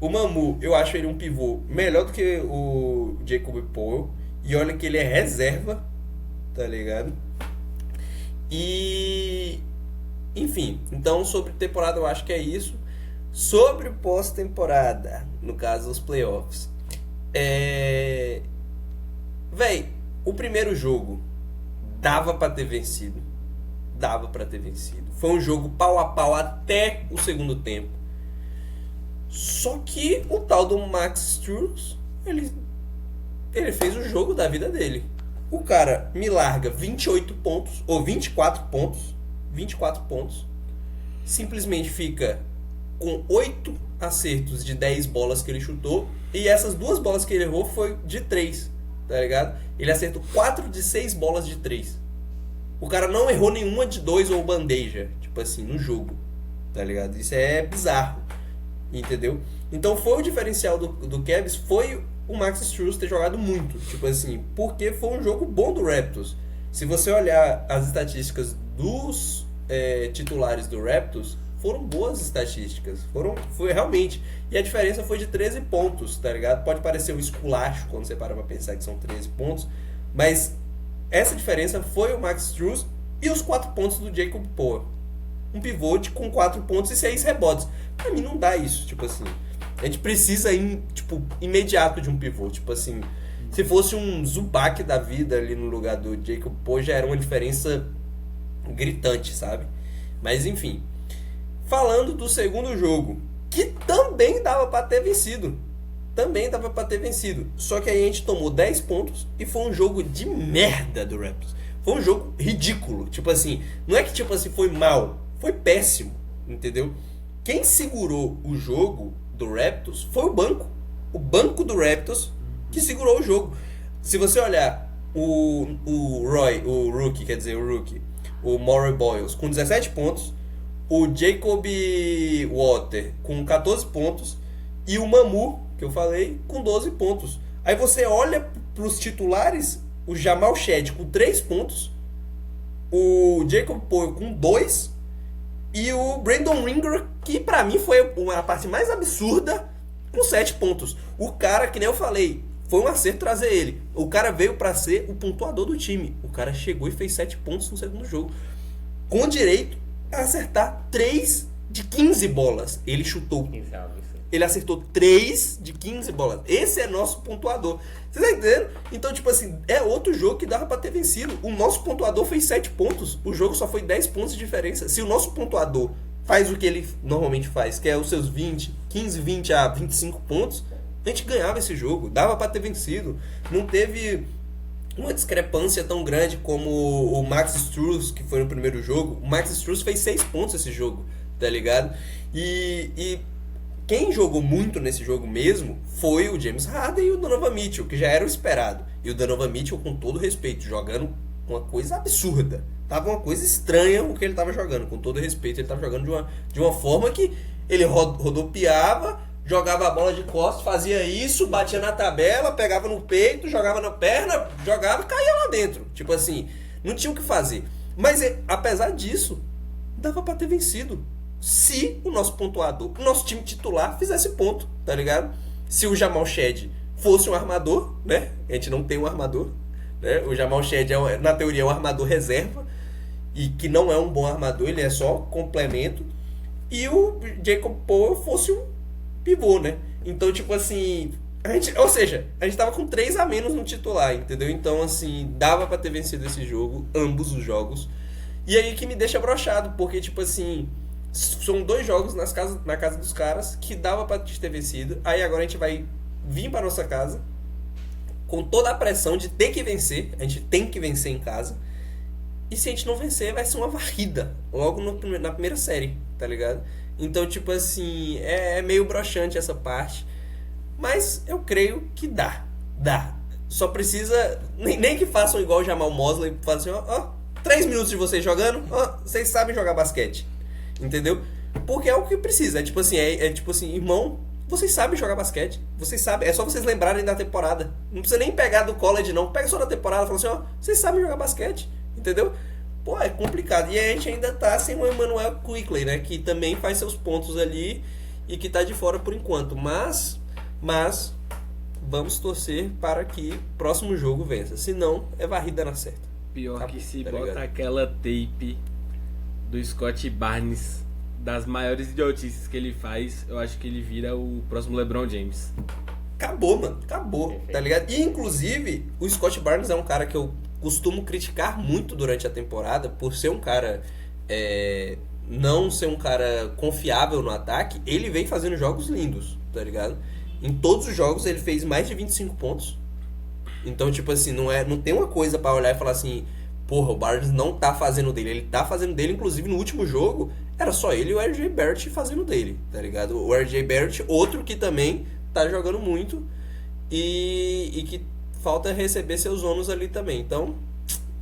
O Mamu, eu acho ele um pivô melhor do que o Jacob Powell. E olha que ele é reserva, tá ligado? E... Enfim, então sobre temporada eu acho que é isso. Sobre pós-temporada, no caso os playoffs. Véi, o primeiro jogo dava pra ter vencido. Foi um jogo pau a pau até o segundo tempo. Só que o tal do Max Strus, ele fez o jogo da vida dele. O cara me larga 28 pontos, ou 24 pontos, simplesmente fica com 8 acertos de 10 bolas que ele chutou, e essas 2 bolas que ele errou foi de 3, tá ligado? Ele acertou 4 de 6 bolas de 3. O cara não errou nenhuma de 2 ou bandeja, tipo assim, no jogo, tá ligado? Isso é bizarro, entendeu? Então foi o diferencial do Cavs, foi o Max Strus ter jogado muito, tipo assim, porque foi um jogo bom do Raptors. Se você olhar as estatísticas dos titulares do Raptors, foram boas estatísticas, foi realmente, e a diferença foi de 13 pontos, tá ligado? Pode parecer um esculacho quando você para pra pensar que são 13 pontos, mas essa diferença foi o Max Strus e os 4 pontos do Jacob Powell. Um pivô com 4 pontos e 6 rebotes. Pra mim não dá isso, tipo assim. A gente precisa imediato de um pivô. Tipo assim, se fosse um Zubac da vida ali no lugar do Jacob Powell, já era uma diferença gritante, sabe? Mas enfim. Falando do segundo jogo, que também dava pra ter vencido. Só que aí a gente tomou 10 pontos e foi um jogo de merda do Raptors. Foi um jogo ridículo. Tipo assim, não é que tipo assim foi mal, foi péssimo, entendeu? Quem segurou o jogo do Raptors foi o banco. O banco do Raptors que segurou o jogo. Se você olhar o rookie, o Murray Boyles com 17 pontos, o Jacob Water com 14 pontos e o Mamu, que eu falei, com 12 pontos. Aí você olha para os titulares, o Jamal Shead com 3 pontos, o Jacob Poeltl com 2 e o Brandon Ingram, que pra mim foi a parte mais absurda, com 7 pontos. O cara, que nem eu falei, foi um acerto trazer ele. O cara veio pra ser o pontuador do time. O cara chegou e fez 7 pontos no segundo jogo, com direito a acertar 3 de 15 bolas. Ele chutou. Ele acertou 3 de 15 bolas. Esse é nosso pontuador. Você tá entendendo? Então, tipo assim, é outro jogo que dava pra ter vencido. O nosso pontuador fez 7 pontos. O jogo só foi 10 pontos de diferença. Se o nosso pontuador faz o que ele normalmente faz, que é os seus 15, 20 a 25 pontos, a gente ganhava esse jogo. Dava pra ter vencido. Não teve uma discrepância tão grande como o Max Strus, que foi no primeiro jogo. O Max Strus fez 6 pontos esse jogo, tá ligado? E quem jogou muito nesse jogo mesmo foi o James Harden e o Donovan Mitchell, que já era o esperado. E o Donovan Mitchell, com todo respeito, jogando uma coisa absurda. Tava uma coisa estranha o que ele tava jogando, com todo respeito. Ele tava jogando de uma forma que ele rodopiava, jogava a bola de costas, fazia isso, batia na tabela, pegava no peito, jogava na perna, jogava e caía lá dentro. Tipo assim, não tinha o que fazer. Mas apesar disso, dava pra ter vencido. Se o nosso pontuador, o nosso time titular fizesse ponto, tá ligado? Se o Jamal Shead fosse um armador, né? A gente não tem um armador, né? O Jamal Shead, na teoria, é um armador reserva e que não é um bom armador, ele é só complemento. E o Jacob Poeltl fosse um pivô, né? Então, tipo assim, a gente tava com 3 a menos no titular, entendeu? Então, assim, dava pra ter vencido esse jogo, ambos os jogos. E aí que me deixa broxado, porque, tipo assim, são 2 jogos na casa dos caras que dava pra ter vencido. Aí agora a gente vai vir pra nossa casa com toda a pressão de ter que vencer. A gente tem que vencer em casa. E se a gente não vencer, vai ser uma varrida logo na primeira série, tá ligado? Então, tipo assim, é meio broxante essa parte. Mas eu creio que dá. Só precisa, nem que façam igual o Jamal Mosley, façam assim, 3 minutos de vocês jogando, vocês sabem jogar basquete. Entendeu? Porque é o que precisa. É tipo assim, irmão, vocês sabem jogar basquete. Vocês sabem. É só vocês lembrarem da temporada. Não precisa nem pegar do college, não. Pega só da temporada e fala assim, vocês sabem jogar basquete. Entendeu? Pô, é complicado. E a gente ainda tá sem o Emmanuel Quickley, né? Que também faz seus pontos ali e que tá de fora por enquanto. Mas vamos torcer para que o próximo jogo vença. Se não, é varrida na certa. Pior que se bota ligado? Aquela tape do Scott Barnes, das maiores idiotices que ele faz, eu acho que ele vira o próximo LeBron James. Acabou, mano. Acabou, tá ligado? E, inclusive, o Scott Barnes é um cara que eu costumo criticar muito durante a temporada por ser um cara... não ser um cara confiável no ataque. Ele vem fazendo jogos lindos, tá ligado? Em todos os jogos ele fez mais de 25 pontos. Então, tipo assim, não tem uma coisa pra olhar e falar assim... Porra, o Barnes não tá fazendo dele. Ele tá fazendo dele, inclusive no último jogo, era só ele e o RJ Barrett fazendo dele, tá ligado? O RJ Barrett, outro que também tá jogando muito e que falta receber seus ônus ali também. Então,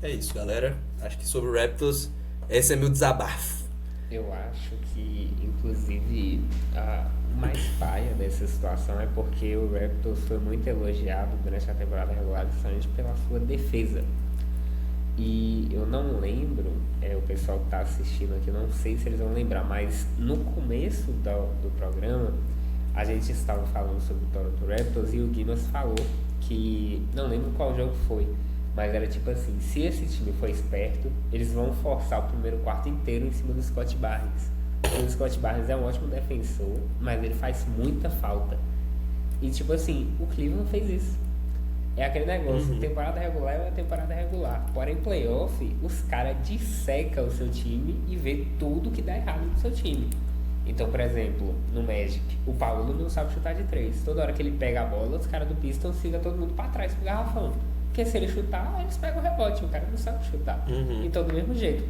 é isso, galera. Acho que sobre o Raptors, esse é meu desabafo. Eu acho que, inclusive, o mais paia dessa situação é porque o Raptors foi muito elogiado durante a temporada regular, justamente pela sua defesa. E eu não lembro, o pessoal que tá assistindo aqui, não sei se eles vão lembrar, mas no começo do programa a gente estava falando sobre o Toronto Raptors e o Guinness falou que, não lembro qual jogo foi, mas era tipo assim, se esse time for esperto, eles vão forçar o primeiro quarto inteiro em cima do Scott Barnes. O Scott Barnes é um ótimo defensor, mas ele faz muita falta. E tipo assim, o Cleveland fez isso. É aquele negócio, temporada regular é uma temporada regular. Porém, playoff, os caras dissecam o seu time e vê tudo que dá errado no seu time. Então, por exemplo, no Magic, o Paulo não sabe chutar de 3. Toda hora que ele pega a bola, os caras do Pistons ficam todo mundo pra trás pro garrafão. Porque se ele chutar, eles pegam o rebote, o cara não sabe chutar. Então, do mesmo jeito,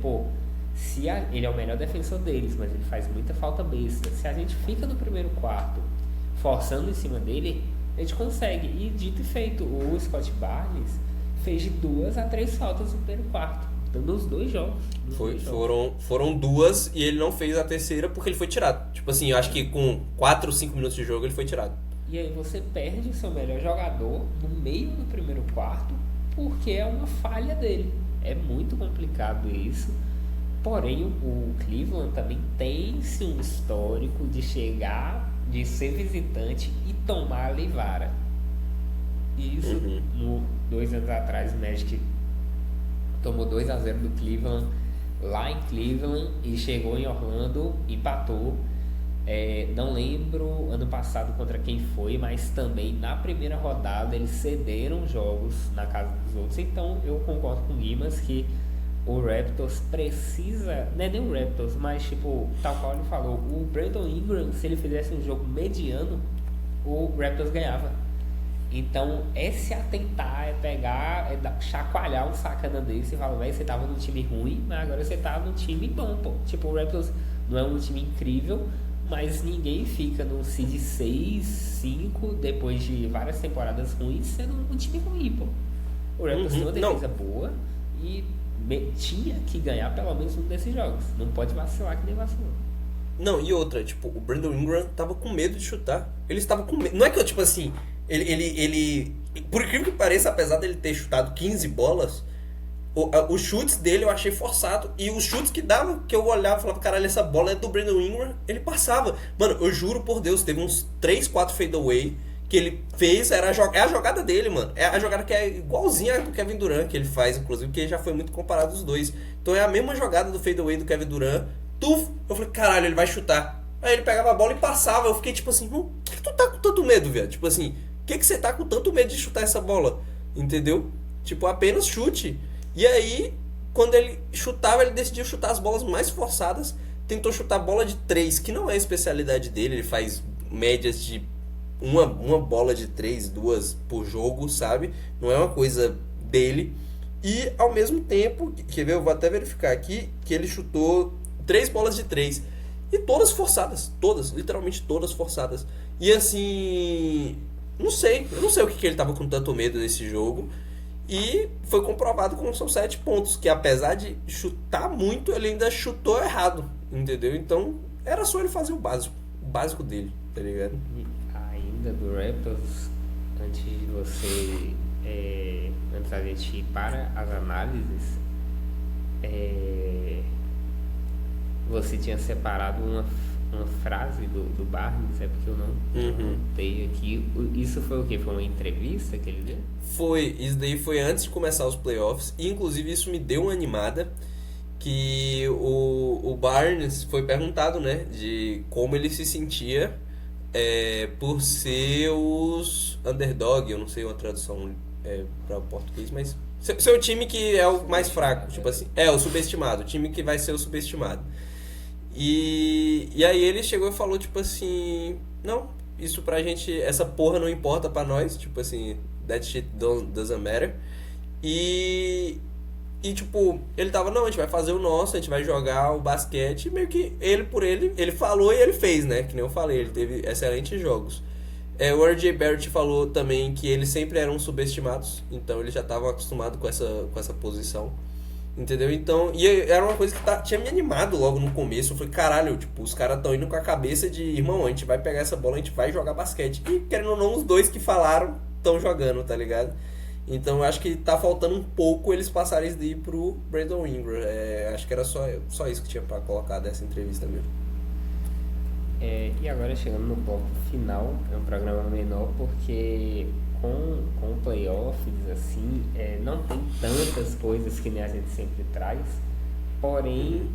ele é o melhor defensor deles, mas ele faz muita falta besta. Se a gente fica no primeiro quarto forçando em cima dele, a gente consegue. E dito e feito, o Scott Barnes fez de 2 a 3 faltas no primeiro quarto, dando os 2 jogos. Foram 2 e ele não fez a terceira porque ele foi tirado. Tipo assim, eu acho que com 4 ou 5 minutos de jogo ele foi tirado. E aí você perde o seu melhor jogador no meio do primeiro quarto porque é uma falha dele. É muito complicado isso. Porém, o Cleveland também tem-se um histórico de chegar, de ser visitante e tomar a leivara. Isso, 2 anos atrás, o Magic tomou 2-0 do Cleveland lá em Cleveland e chegou em Orlando, empatou. Não lembro ano passado contra quem foi, mas também na primeira rodada eles cederam jogos na casa dos outros. Então eu concordo com o Guimas que o Raptors precisa, não é nem o Raptors, mas tipo, tal qual ele falou, o Brandon Ingram, se ele fizesse um jogo mediano, o Raptors ganhava. Então é se atentar, é pegar, chacoalhar um sacana desse e falar, velho, você tava num time ruim, mas agora você tá num time bom, pô. Tipo, o Raptors não é um time incrível, mas ninguém fica no seed 6, 5 depois de várias temporadas ruins sendo um time ruim, pô. O Raptors tem uma defesa boa e tinha que ganhar pelo menos um desses jogos. Não pode vacilar que nem vacilou. Não, e outra, tipo, o Brandon Ingram tava com medo de chutar. Ele estava com medo. Não é que eu, tipo assim, ele por incrível que pareça, apesar dele ter chutado 15 bolas, os chutes dele eu achei forçado. E os chutes que dava, que eu olhava e falava, caralho, essa bola é do Brandon Ingram, ele passava. Mano, eu juro por Deus, teve uns 3, 4 fadeaway que ele fez, é a jogada dele, mano. É a jogada que é igualzinha a do Kevin Durant, que ele faz, inclusive, que já foi muito comparado os dois. Então é a mesma jogada do fadeaway do Kevin Durant. Eu falei, caralho, ele vai chutar. Aí ele pegava a bola e passava. Eu fiquei tipo assim, por que tu tá com tanto medo, velho? Tipo assim, por que você tá com tanto medo de chutar essa bola? Entendeu? Tipo, apenas chute. E aí, quando ele chutava, ele decidiu chutar as bolas mais forçadas. Tentou chutar bola de 3, que não é a especialidade dele. Ele faz médias de uma bola de 3, 2 por jogo, sabe? Não é uma coisa dele. E ao mesmo tempo, quer ver? Eu vou até verificar aqui que ele chutou 3 bolas de 3. E todas forçadas. Todas, literalmente todas forçadas. E assim, eu não sei o que ele tava com tanto medo nesse jogo. E foi comprovado com são 7 pontos. Que apesar de chutar muito, ele ainda chutou errado. Entendeu? Então, era só ele fazer o básico dele, tá ligado? E ainda do Raptors, antes de você... antes da gente ir para as análises, você tinha separado uma frase do Barnes, é porque eu não notei aqui. Isso foi o quê? Foi uma entrevista que ele deu? Foi, isso daí foi antes de começar os playoffs, e inclusive isso me deu uma animada, que o Barnes foi perguntado, né, de como ele se sentia por ser os underdog, eu não sei uma tradução para o português, mas ser o time que é o mais fraco, tipo assim, o subestimado, o time que vai ser o subestimado. E aí ele chegou e falou, tipo assim, não, isso pra gente, essa porra não importa pra nós, tipo assim, that shit doesn't matter. E tipo, ele tava, não, a gente vai fazer o nosso, a gente vai jogar o basquete, meio que ele falou e ele fez, né, que nem eu falei, ele teve excelentes jogos. O R.J. Barrett falou também que eles sempre eram subestimados, então eles já estavam acostumados com essa posição. Entendeu? Então, e era uma coisa que tinha me animado logo no começo. Eu falei, caralho, tipo, os caras estão indo com a cabeça de, irmão, a gente vai pegar essa bola, a gente vai jogar basquete. E, querendo ou não, os dois que falaram estão jogando, tá ligado? Então, eu acho que tá faltando um pouco eles passarem isso daí pro Brandon Ingram. Acho que era só isso que tinha pra colocar dessa entrevista mesmo. E agora, chegando no bloco final, é um programa menor porque... Com playoffs, assim, não tem tantas coisas que nem a gente sempre traz, porém,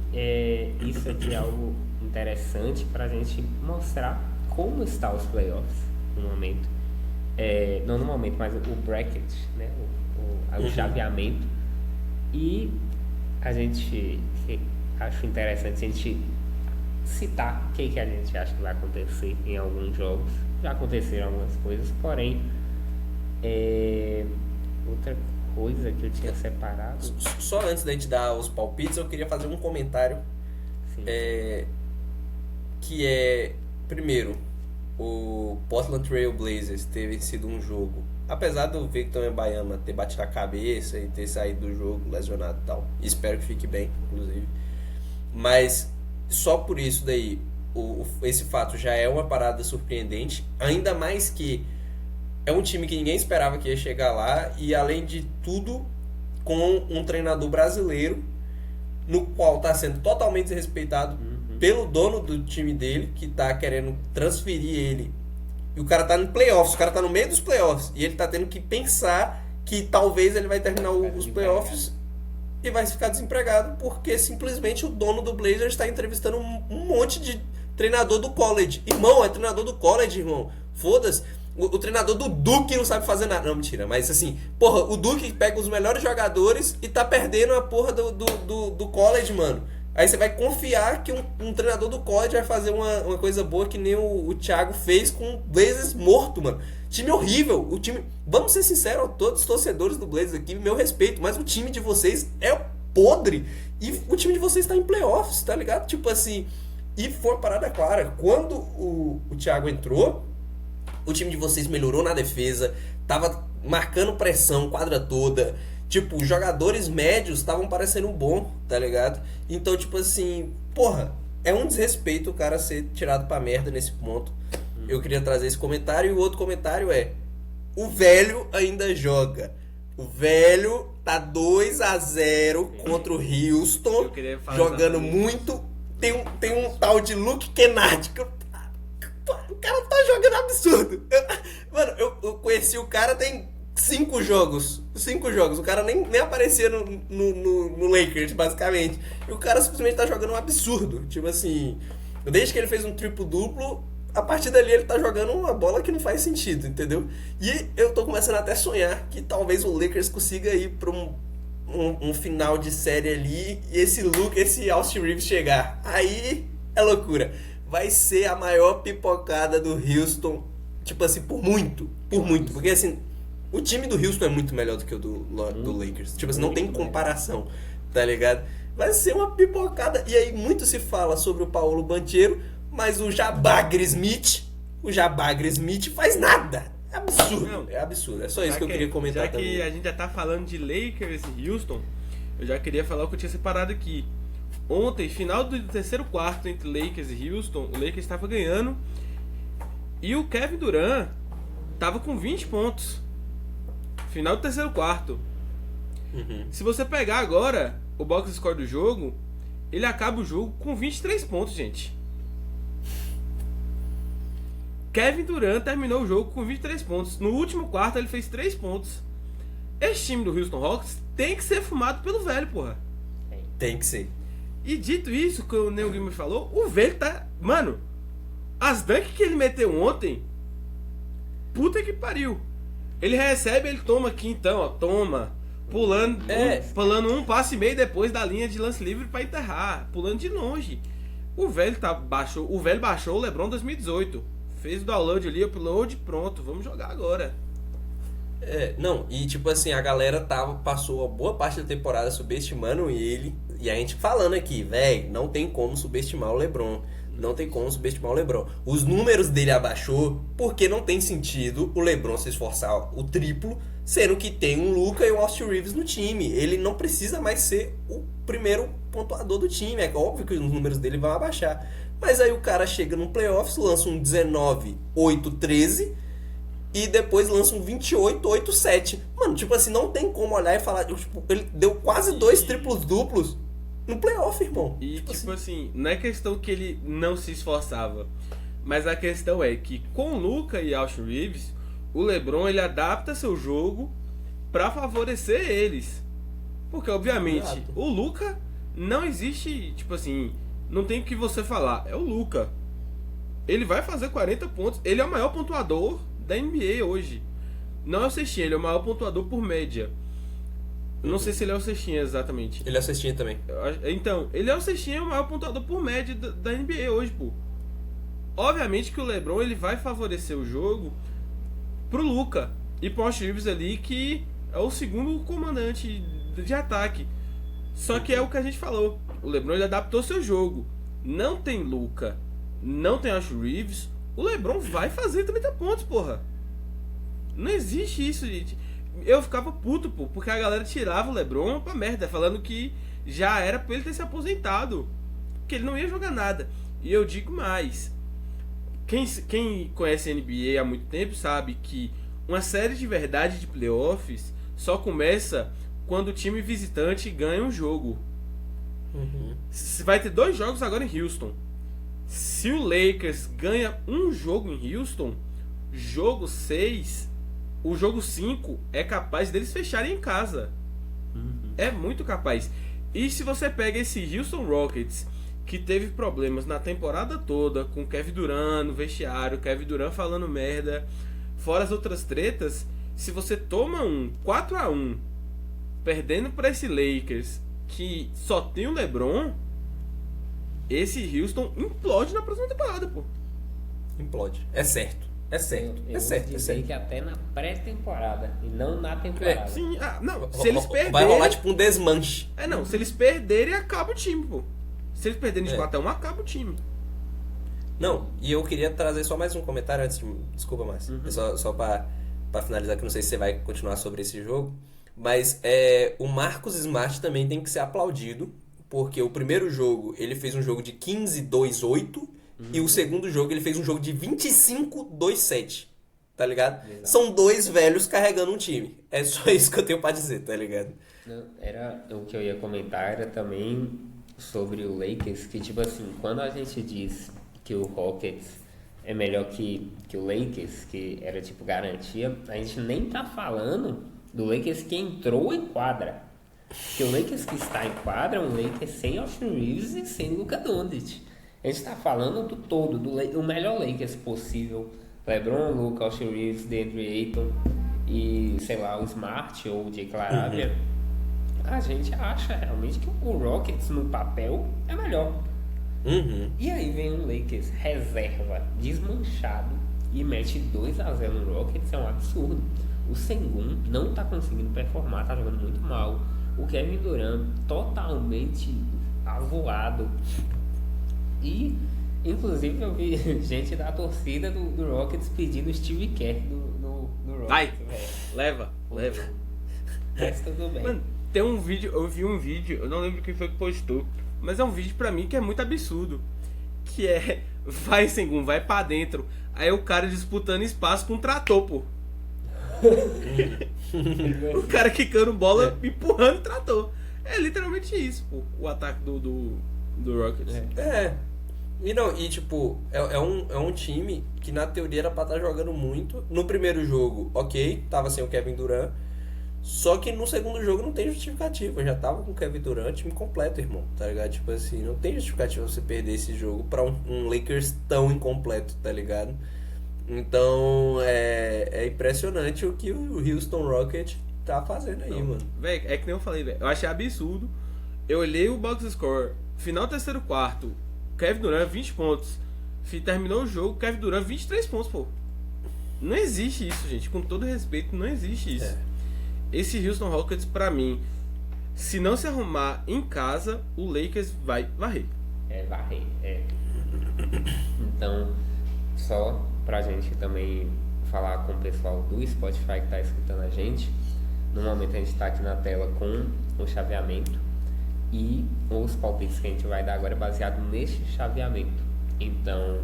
isso aqui é algo interessante para a gente mostrar como está os playoffs no momento, não no momento, mas o bracket, né, o chaveamento, e a gente acho interessante a gente citar o que a gente acha que vai acontecer em alguns jogos. Já aconteceram algumas coisas, porém, outra coisa que eu tinha separado. Só antes da gente dar os palpites, eu queria fazer um comentário. Sim. Que é, primeiro, o Portland Trail Blazers ter vencido um jogo, apesar do Victor Wembanyama ter batido a cabeça e ter saído do jogo lesionado e tal, espero que fique bem, inclusive, mas só por isso daí, esse fato já é uma parada surpreendente, ainda mais que é um time que ninguém esperava que ia chegar lá, e além de tudo, com um treinador brasileiro, no qual está sendo totalmente desrespeitado pelo dono do time dele, que está querendo transferir ele. E o cara tá no playoffs, o cara tá no meio dos playoffs, e ele tá tendo que pensar que talvez ele vai terminar os playoffs e vai ficar desempregado, porque simplesmente o dono do Blazers está entrevistando um monte de treinador do college. Irmão, é treinador do college, irmão. Foda-se. O treinador do Duke não sabe fazer nada. Não, mentira. Mas assim, porra, o Duke pega os melhores jogadores e tá perdendo a porra do college, mano. Aí você vai confiar que um treinador do college vai fazer uma coisa boa que nem o Thiago fez com o Blazers morto, mano. Time horrível. O time... Vamos ser sinceros, a todos os torcedores do Blazers aqui, meu respeito, mas o time de vocês é podre. E o time de vocês tá em playoffs, tá ligado? Tipo assim... E foi uma parada clara. Quando o Thiago entrou, o time de vocês melhorou na defesa, tava marcando pressão quadra toda. Tipo, os jogadores médios estavam parecendo bom, tá ligado? Então, tipo assim, porra, é um desrespeito o cara ser tirado pra merda nesse ponto. Eu queria trazer esse comentário. E o outro comentário é: o velho ainda joga. O velho tá 2-0 contra o Houston, jogando muito. Tem um tal de Luke Kennard. O cara tá jogando absurdo. Mano, eu conheci o cara tem 5 jogos. 5 jogos. O cara nem aparecia no Lakers, basicamente. E o cara simplesmente tá jogando um absurdo. Tipo assim, desde que ele fez um triplo-duplo, a partir dali ele tá jogando uma bola que não faz sentido, entendeu? E eu tô começando até a sonhar que talvez o Lakers consiga ir pra um final de série ali e esse Austin Reeves chegar. Aí é loucura. Vai ser a maior pipocada do Houston, tipo assim, por muito. Porque assim, o time do Houston é muito melhor do que o do Lakers. Tipo assim, não tem comparação, tá ligado? Vai ser uma pipocada. E aí muito se fala sobre o Paolo Banchero, mas o Jabbar Smith faz nada. É absurdo. Não, é absurdo. É só isso que eu queria comentar também. Já que a gente já tá falando de Lakers e Houston, eu já queria falar o que eu tinha separado aqui. Ontem, final do terceiro quarto entre Lakers e Houston, o Lakers estava ganhando e o Kevin Durant estava com 20 pontos. Final do terceiro quarto. Se você pegar agora o box score do jogo, ele acaba o jogo com 23 pontos, gente. Kevin Durant terminou o jogo com 23 pontos. No último quarto ele fez 3 pontos. Esse time do Houston Rockets tem que ser fumado pelo velho, porra. Tem que ser. E dito isso, que o Neil Gaiman falou, o velho tá... Mano, as dunks que ele meteu ontem, puta que pariu. Ele recebe, ele toma aqui então, ó, toma. Pulando um passe e meio depois da linha de lance livre pra enterrar. Pulando de longe. O velho baixou o LeBron 2018. Fez o download ali, upload, pronto, vamos jogar agora. Não, e tipo assim, a galera passou a boa parte da temporada subestimando ele, e a gente falando aqui, velho, não tem como subestimar o LeBron. Não tem como subestimar o LeBron. Os números dele abaixou porque não tem sentido o LeBron se esforçar o triplo, sendo que tem um Luka e um Austin Reeves no time. Ele não precisa mais ser o primeiro pontuador do time. É óbvio que os números dele vão abaixar. Mas aí o cara chega no playoffs, lança um 19-8-13 e depois lança um 28-8-7. Mano, tipo assim, não tem como olhar e falar... Tipo, ele deu quase 2 triplos duplos no playoff, irmão. E tipo assim, não é questão que ele não se esforçava, mas a questão é que com o Luka e Austin Reeves, o LeBron ele adapta seu jogo pra favorecer eles. Porque obviamente, o Luka não existe, tipo assim, não tem o que você falar, é o Luka. Ele vai fazer 40 pontos, ele é o maior pontuador da NBA hoje. Não é o cestinha, ele é o maior pontuador por média. Não sei se ele é o cestinha exatamente. Ele é o cestinha também. Então, ele é o cestinha, o maior pontuador por média da NBA hoje, pô. Obviamente que o LeBron ele vai favorecer o jogo pro Luka e pro Austin Reeves ali, que é o segundo comandante de ataque. Só que é o que a gente falou. O LeBron ele adaptou seu jogo. Não tem Luka, não tem Austin Reeves. o LeBron vai fazer 30 pontos, porra. Não existe isso, gente. Eu ficava puto, pô, porque a galera tirava o LeBron pra merda, falando que já era pra ele ter se aposentado, que ele não ia jogar nada. E eu digo mais, quem conhece a NBA há muito tempo sabe que uma série de verdade de playoffs só começa quando o time visitante ganha um jogo. Vai ter 2 jogos agora em Houston. Se o Lakers ganha um jogo em Houston, jogo 6, o jogo 5 é capaz deles fecharem em casa. É muito capaz. E se você pega esse Houston Rockets, que teve problemas na temporada toda, com Kevin Durant no vestiário, Kevin Durant falando merda, fora as outras tretas, se você toma 4-1, perdendo para esse Lakers, que só tem o LeBron, esse Houston implode na próxima temporada, pô. Implode. É certo. É certo. Eu é certo. vou É dizer certo. que até na pré-temporada e não na temporada. Sim, não, se eles perderem... Vai rolar tipo um desmanche. Não, se eles perderem, acaba o time, pô. Se eles perderem de É. 4-1, acaba o time. Não, e eu queria trazer só mais um comentário antes de... Desculpa, Márcio. É só pra finalizar, que eu não sei se você vai continuar sobre esse jogo. Mas o Marcus Smart também tem que ser aplaudido, porque o primeiro jogo, ele fez um jogo de 15-2-8, e o segundo jogo, ele fez um jogo de 25-2-7, tá ligado? Exato. São 2 velhos carregando um time. É só isso que eu tenho pra dizer, tá ligado? Não, era o que eu ia comentar, era também sobre o Lakers, que tipo assim, quando a gente diz que o Rockets é melhor que o Lakers, que era tipo garantia, a gente nem tá falando do Lakers que entrou em quadra. Porque o Lakers que está em quadra é um Lakers sem Austin Reeves e sem Luka Doncic. A gente tá falando do todo, do melhor Lakers possível. LeBron, Luka, Austin Reeves, DeAndre Ayton e, sei lá, o Smart ou o Jake LaRavia. A gente acha realmente que o Rockets no papel é melhor. E aí vem um Lakers reserva, desmanchado, e mete 2-0 no Rockets, é um absurdo. O Sengun não tá conseguindo performar, tá jogando muito mal. O Kevin Durant totalmente avoado. E, inclusive, eu vi gente da torcida do Rockets pedindo Steve Kerr no Rockets. Vai, velho. leva. Mas tudo bem. Mano, tem um vídeo, eu vi um vídeo, eu não lembro quem foi que postou, mas é um vídeo pra mim que é muito absurdo. Que é, vai Sengun, vai pra dentro. Aí o cara disputando espaço com um trator, pô. O cara quicando bola, empurrando o trator. É literalmente isso, pô, o ataque do Rockets. E tipo, é um time que na teoria era pra estar jogando muito. No primeiro jogo, ok, tava sem o Kevin Durant. Só que no segundo jogo não tem justificativa. Eu já tava com o Kevin Durant, time completo, irmão. Tá ligado? Tipo assim, não tem justificativa você perder esse jogo pra um Lakers tão incompleto, tá ligado? Então é impressionante o que o Houston Rockets tá fazendo aí, mano. Véi, é que nem eu falei, velho. Eu achei absurdo. Eu olhei o box score, final terceiro quarto, Kevin Durant 20 pontos. Terminou o jogo, Kevin Durant 23 pontos, pô. Não existe isso, gente. Com todo respeito, não existe isso. Esse Houston Rockets, pra mim, se não se arrumar em casa, o Lakers vai varrer. Varrer. Então, só pra gente também falar com o pessoal do Spotify que tá escutando a gente, no momento a gente tá aqui na tela com o chaveamento e os palpites que a gente vai dar agora é baseado neste chaveamento. Então,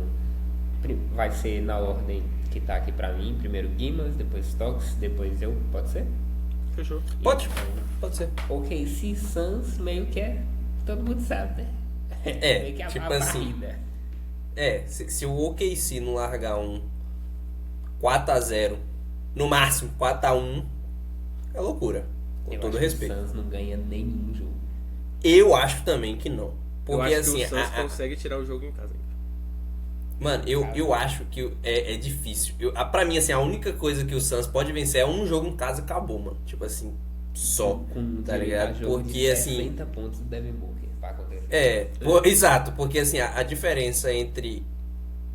vai ser na ordem que tá aqui pra mim, primeiro Guimas, depois Stocks, depois eu, pode ser? Fechou. Pode ser. Ok, se Suns meio que todo mundo sabe, né? Meio que tipo a assim, barrida. Se o OKC não largar um 4-0, no máximo 4-1, é loucura. Com Eu todo acho respeito. que o Suns não ganha nenhum jogo. Eu acho também que não. Eu Porque acho assim, que o Suns consegue tirar o jogo em casa. mano, eu acho que é difícil. Pra mim, assim, a única coisa que o Suns pode vencer é um jogo em casa e acabou, mano. Tipo assim, só. Tá ligado? Porque assim. 60 pontos do Devin Booker pra acontecer. Exato, porque assim, a diferença entre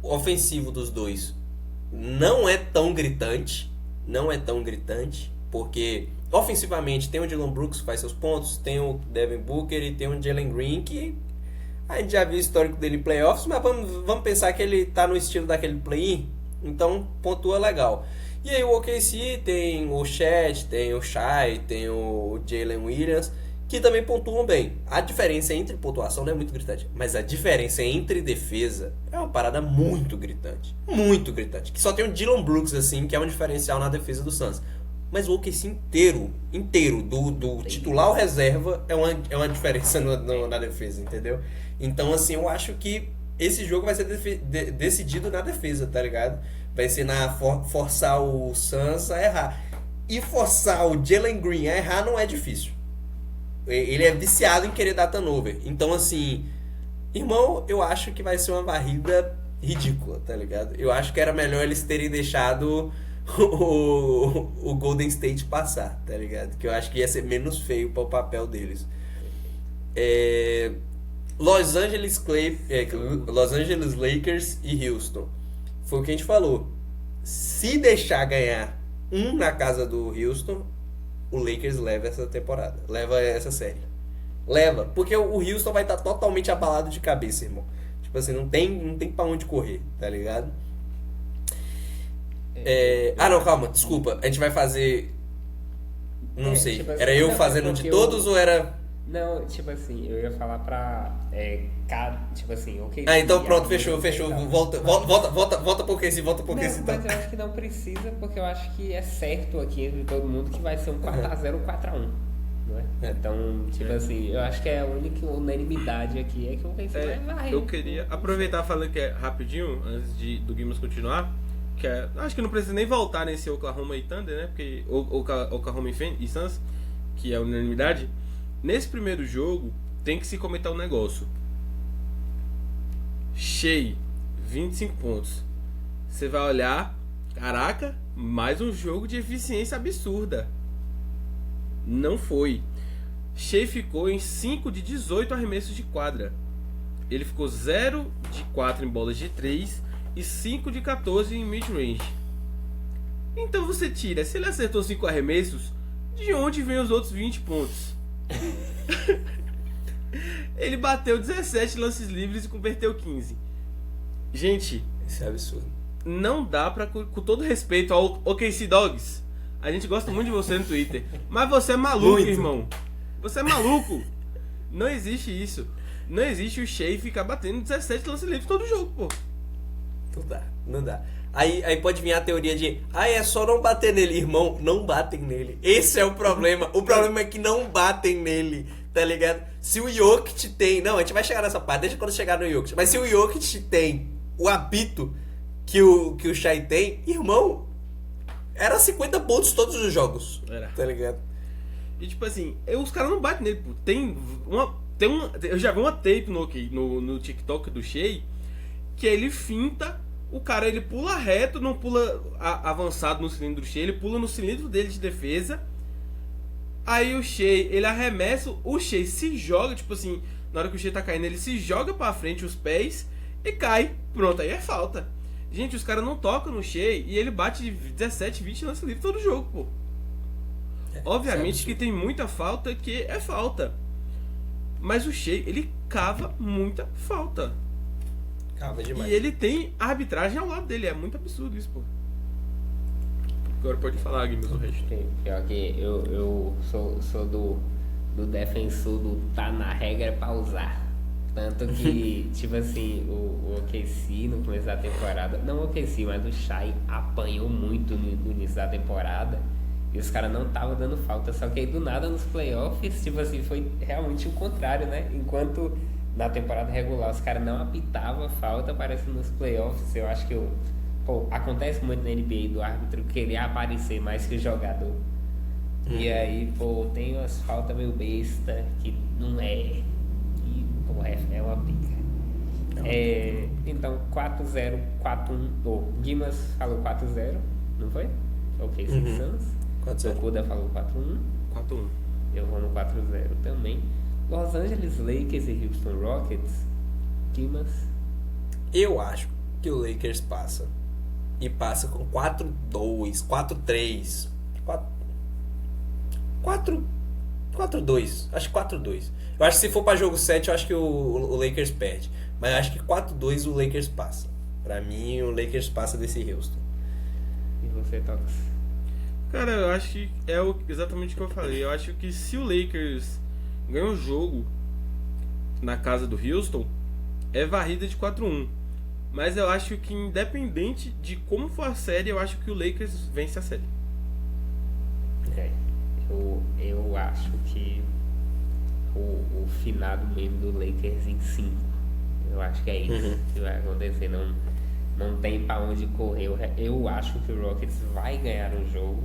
o ofensivo dos dois não é tão gritante. Porque ofensivamente tem o Dillon Brooks que faz seus pontos, tem o Devin Booker e tem o Jalen Green que A gente já viu o histórico dele em playoffs, mas vamos pensar que ele tá no estilo daquele play-in, então pontua legal. E aí o OKC tem o Chet, tem o Shai, tem o Jalen Williams, que também pontuam bem. A diferença entre pontuação não é muito gritante, mas a diferença entre defesa é uma parada muito gritante. Muito gritante. Que só tem o Dillon Brooks, assim, que é um diferencial na defesa do Suns. Mas o OKC inteiro, do titular ao reserva, é uma diferença na defesa, entendeu? Então, assim, eu acho que esse jogo vai ser decidido na defesa, tá ligado? Vai ser forçar o Suns a errar. E forçar o Jalen Green a errar não é difícil. Ele é viciado em querer dar turnover. Então, assim, irmão, eu acho que vai ser uma varrida ridícula, tá ligado? Eu acho que era melhor eles terem deixado o Golden State passar, tá ligado? Que eu acho que ia ser menos feio para o papel deles. Los Angeles Lakers e Houston. Foi o que a gente falou. Se deixar ganhar na casa do Houston, o Lakers leva essa temporada. Leva essa série. Leva. Porque o Houston vai estar totalmente abalado de cabeça, irmão. Tipo assim, não tem pra onde correr, tá ligado? Não, calma, desculpa. A gente vai fazer... Não sei. Tipo assim, era eu fazendo de todos ou era... Não, tipo assim, eu ia falar pra... tipo assim, ok. Então pronto, fechou. Volta pro OKC, volta pro OKC. Mas eu acho que não precisa, porque eu acho que é certo aqui entre todo mundo que vai ser um 4x0 ou 4x1. Não é? Então, tipo assim, eu acho que é a única unanimidade aqui é que o OKC vai varrer. Eu queria aproveitar falando que é rapidinho, antes do Guimos continuar, que acho que não precisa nem voltar nesse Oklahoma e Thunder, né? Porque Oklahoma e Suns, que é a unanimidade. Nesse primeiro jogo, tem que se comentar um negócio. Shai, 25 pontos. Você vai olhar, caraca, mais um jogo de eficiência absurda. Não foi. Shai ficou em 5 de 18 arremessos de quadra. Ele ficou 0 de 4 em bolas de 3 e 5 de 14 em mid-range. Então você tira, se ele acertou 5 arremessos, de onde vem os outros 20 pontos? Ele bateu 17 lances livres e converteu 15. Gente, isso é absurdo. Não dá pra, com todo respeito ao OKC Dogs, a gente gosta muito de você no Twitter, mas você é maluco, muito. Irmão. Você é maluco. Não existe isso. Não existe o Shai ficar batendo 17 lances livres todo jogo, pô. Não dá. Aí pode vir a teoria de é só não bater nele. Irmão, não batem nele. Esse é o problema. O problema é que não batem nele, tá ligado? Se o Jokic tem... Não, a gente vai chegar nessa parte, deixa quando chegar no Jokic. Mas se o Jokic tem o apito que o Shai tem, irmão, era 50 pontos todos os jogos. Era. Tá ligado? E tipo assim, os caras não batem nele, pô. Eu já vi uma tape no TikTok do Shai, que ele finta... O cara, ele pula reto, não pula avançado no cilindro do Shai, ele pula no cilindro dele de defesa. Aí o Shai, ele arremessa, o Shai se joga, tipo assim, na hora que o Shai tá caindo, ele se joga pra frente os pés e cai. Pronto, aí é falta. Gente, os caras não tocam no Shai e ele bate de 17, 20 lance livre todo jogo, pô. Obviamente que tem muita falta que é falta. Mas o Shai, ele cava muita falta. Demais. E ele tem a arbitragem ao lado dele. É muito absurdo isso, pô. Agora pode falar, Guilherme, o resto. Pior que eu sou do defensor do tá na regra pra usar. Tanto que, tipo assim, o OKC no começo da temporada, não o OKC, mas o Shai apanhou muito no início da temporada. E os caras não estavam dando falta. Só que aí do nada nos playoffs, tipo assim, foi realmente o contrário, né? Enquanto... Na temporada regular os caras não apitavam falta, parece nos playoffs. Eu acho que acontece muito na NBA do árbitro querer aparecer mais que o jogador. E aí, tem umas faltas meio besta que não é. E, é uma pica. Então, 4-0, 4-1. Guimas falou 4-0, não foi? Ok, Suns. 4-0. O Kuda falou 4-1. 4-1. Eu vou no 4-0 também. Los Angeles Lakers e Houston Rockets, Guimas? Eu acho que o Lakers passa. E passa com 4-2, 4-3. 4-2. Acho que 4-2. Eu acho que se for pra jogo 7, eu acho que o Lakers perde. Mas eu acho que 4-2 o Lakers passa. Pra mim, o Lakers passa desse Houston. E você, Tox? Cara, eu acho que exatamente o que eu falei. Eu acho que se o Lakers ganha um jogo na casa do Houston, é varrida de 4-1. Mas eu acho que independente de como for a série, eu acho que o Lakers vence a série. Eu acho que o finado mesmo do Lakers em 5. Eu acho que é isso que vai acontecer. Não tem pra onde correr. Eu acho que o Rockets vai ganhar o jogo.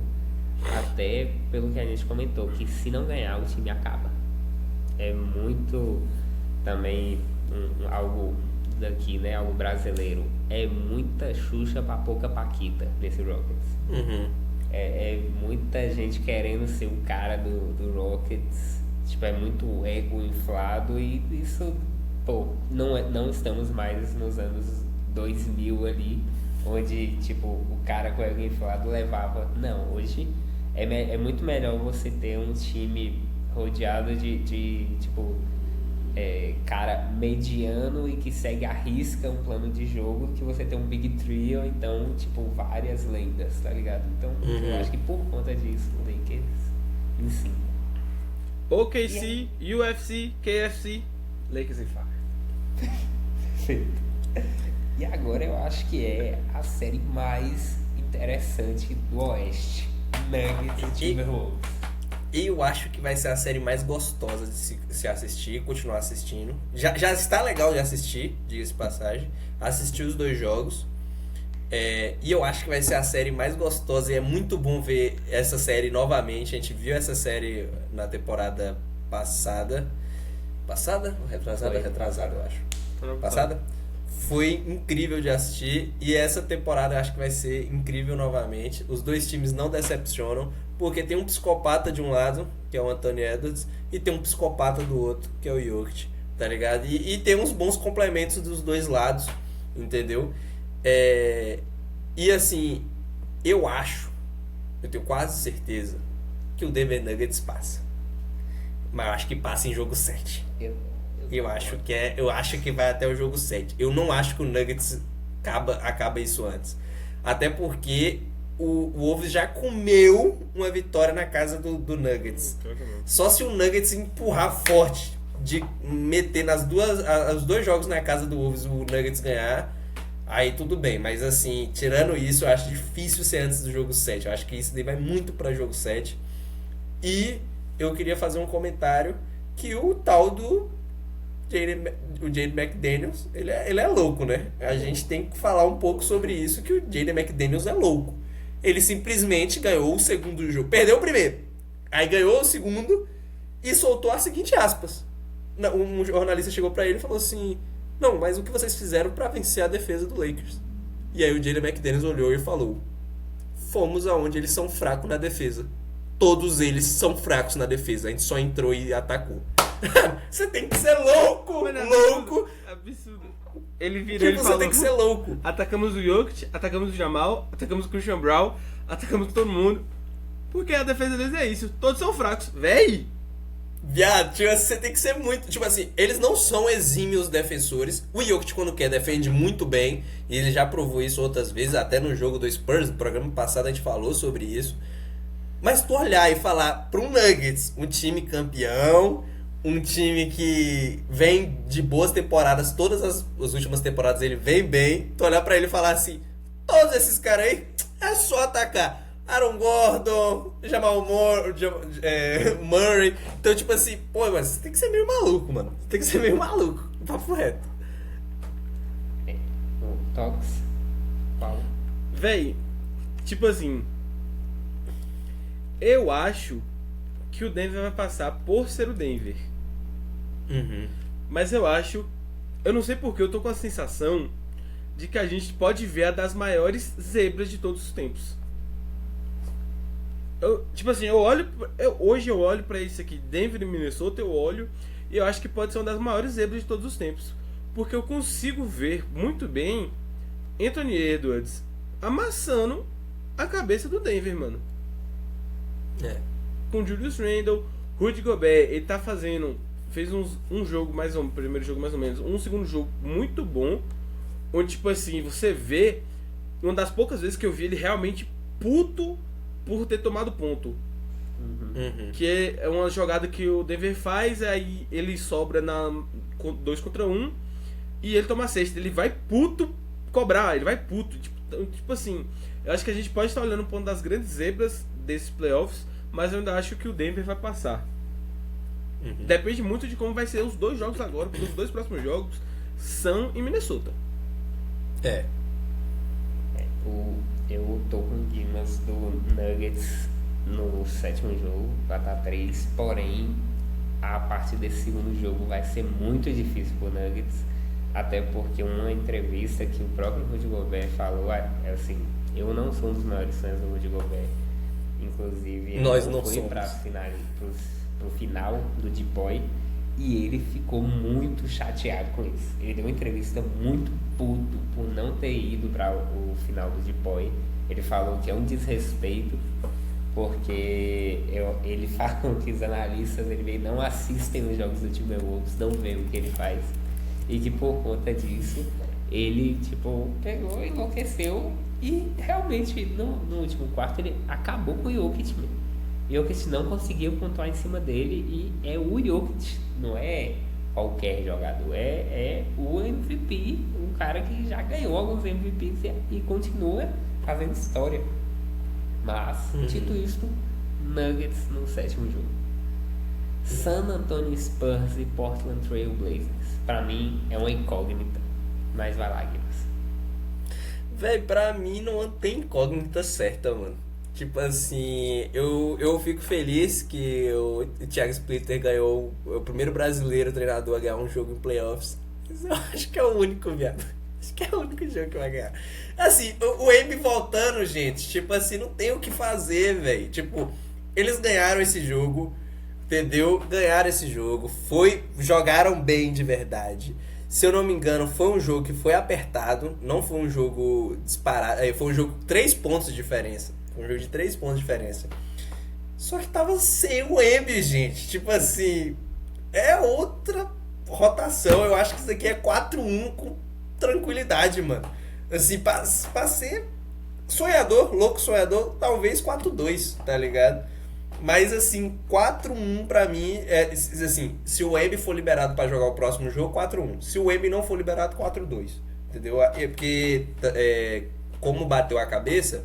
Até pelo que a gente comentou, que se não ganhar, o time acaba. É muito também algo daqui, né? Algo brasileiro. É muita Xuxa pra pouca Paquita nesse Rockets. É muita gente querendo ser o cara do Rockets. Tipo, é muito ego inflado e isso, pô, não estamos mais nos anos 2000 ali, onde, tipo, o cara com ego inflado levava. Não, hoje é muito melhor você ter um time rodeado de tipo, cara mediano e que segue à risca um plano de jogo, que você tem um Big Three ou então, tipo, várias lendas, tá ligado? Então, eu acho que por conta disso, o Lakers em 5. OKC, UFC, KFC, Lakers em 5. Perfeito. E agora eu acho que é a série mais interessante do Oeste. Nuggets e Timberwolves. Eu acho que vai ser a série mais gostosa de se assistir, continuar assistindo. Já está legal de assistir, diga-se de passagem. Assisti os 2 jogos. E eu acho que vai ser a série mais gostosa. E é muito bom ver essa série novamente. A gente viu essa série na temporada passada. Passada? Ou retrasada? Retrasada, eu acho. Passada? Foi incrível de assistir. E essa temporada eu acho que vai ser incrível novamente. Os 2 times não decepcionam. Porque tem um psicopata de um lado, que é o Anthony Edwards, e tem um psicopata do outro, que é o Jokic, tá ligado? E tem uns bons complementos dos 2 lados, entendeu? E assim, eu tenho quase certeza que o Denver Nuggets passa. Mas eu acho que passa em jogo 7. Eu acho que vai até o jogo 7. Eu não acho que o Nuggets acaba isso antes. Até porque o Wolves já comeu uma vitória na casa do Nuggets. Só se o Nuggets empurrar forte, de meter os 2 jogos na casa do Wolves, o Nuggets ganhar, aí tudo bem. Mas assim, tirando isso, eu acho difícil ser antes do jogo 7. Eu acho que isso daí vai muito pra jogo 7. E eu queria fazer um comentário que o tal do Jaden McDaniels, ele é louco, né? A gente tem que falar um pouco sobre isso, que o Jaden McDaniels é louco. Ele simplesmente ganhou o segundo jogo. Perdeu o primeiro. Aí ganhou o segundo e soltou as seguintes aspas. Um jornalista chegou pra ele e falou assim: não, mas o que vocês fizeram pra vencer a defesa do Lakers? E aí o Jaden McDaniels olhou e falou: fomos aonde eles são fracos na defesa. Todos eles são fracos na defesa. A gente só entrou e atacou. Você tem que ser louco! Mano, louco! Absurdo. Ele virou e Você falou: tem que ser louco. atacamos o Jokic, atacamos o Jamal, atacamos o Christian Brown, atacamos todo mundo. Porque a defesa deles é isso. Todos são fracos. Véi! Viado, tipo, você tem que ser muito... Tipo assim, eles não são exímios defensores. O Jokic, quando quer, defende muito bem. E ele já provou isso outras vezes. Até no jogo do Spurs, no programa passado, a gente falou sobre isso. Mas tu olhar e falar pro Nuggets, um time campeão, um time que vem de boas temporadas, todas as últimas temporadas ele vem bem, tu olhar pra ele e falar assim: todos esses caras aí, é só atacar. Aaron Gordon, Jamal Murray. Então, tipo assim, pô, mas você tem que ser meio maluco, mano. Você tem que ser meio maluco. Papo reto. O Tox, Paulo. Véi, tipo assim, eu acho que o Denver vai passar por ser o Denver. Mas eu não sei porque, eu tô com a sensação de que a gente pode ver a das maiores zebras de todos os tempos. Tipo assim, hoje eu olho pra isso aqui, Denver e Minnesota, eu olho e eu acho que pode ser uma das maiores zebras de todos os tempos. Porque eu consigo ver muito bem Anthony Edwards amassando a cabeça do Denver, mano. Com Julius Randle, Rudy Gobert, ele tá fez um jogo mais ou menos, primeiro jogo mais ou menos, um segundo jogo muito bom, onde tipo assim, você vê uma das poucas vezes que eu vi ele realmente puto por ter tomado ponto. Que é uma jogada que o Denver faz, aí ele sobra na 2 contra 1 e ele toma a cesta. Ele vai puto cobrar, ele vai puto. Tipo assim, eu acho que a gente pode estar olhando o ponto das grandes zebras desses playoffs, mas eu ainda acho que o Denver vai passar. Depende muito de como vai ser os 2 jogos agora, porque os 2 próximos jogos são em Minnesota. Eu tô com o Dimas do Nuggets no 7º jogo, vai estar 3, porém a partir desse segundo jogo vai ser muito difícil pro Nuggets, até porque uma entrevista que o próprio Rudy Gobert falou é assim, eu não sou um dos maiores fãs do Rudy Gobert, inclusive nós eu não fui somos pro final do D-Boy e ele ficou muito chateado com isso. Ele deu uma entrevista muito puto por não ter ido para o final do D-Boy. Ele falou que é um desrespeito, porque ele falou que os analistas ele não assistem os jogos do Timberwolves, não veem o que ele faz, e que por conta disso ele tipo pegou, enlouqueceu e realmente no último quarto ele acabou com o Jokic. Jokic não conseguiu pontuar em cima dele e é o Jokic, não é qualquer jogador, é o MVP, um cara que já ganhou alguns MVPs e continua fazendo história. Mas, dito isto, Nuggets no 7º jogo. San Antonio Spurs e Portland Trail Blazers. Pra mim é uma incógnita, mas vai lá, Guilherme. Véi, pra mim não tem incógnita certa, mano. Tipo assim, eu fico feliz que o Thiago Splitter ganhou o primeiro brasileiro treinador a ganhar um jogo em playoffs. Mas eu acho que é o único, viado. Acho que é o único jogo que vai ganhar. Assim, o Embiid voltando, gente, tipo assim, não tem o que fazer, velho. Tipo, eles ganharam esse jogo, entendeu? Ganharam esse jogo, jogaram bem de verdade. Se eu não me engano, foi um jogo que foi apertado, não foi um jogo disparado, foi um jogo 3 pontos de diferença. Foi um jogo de 3 pontos de diferença. Só que tava sem o Embiid, gente. Tipo assim, é outra rotação. Eu acho que isso aqui é 4-1 com tranquilidade, mano. Assim, pra ser sonhador, louco sonhador, talvez 4-2, tá ligado? Mas assim, 4-1 pra mim assim, se o Embiid for liberado pra jogar o próximo jogo, 4-1. Se o Embiid não for liberado, 4-2. Entendeu? Porque como bateu a cabeça,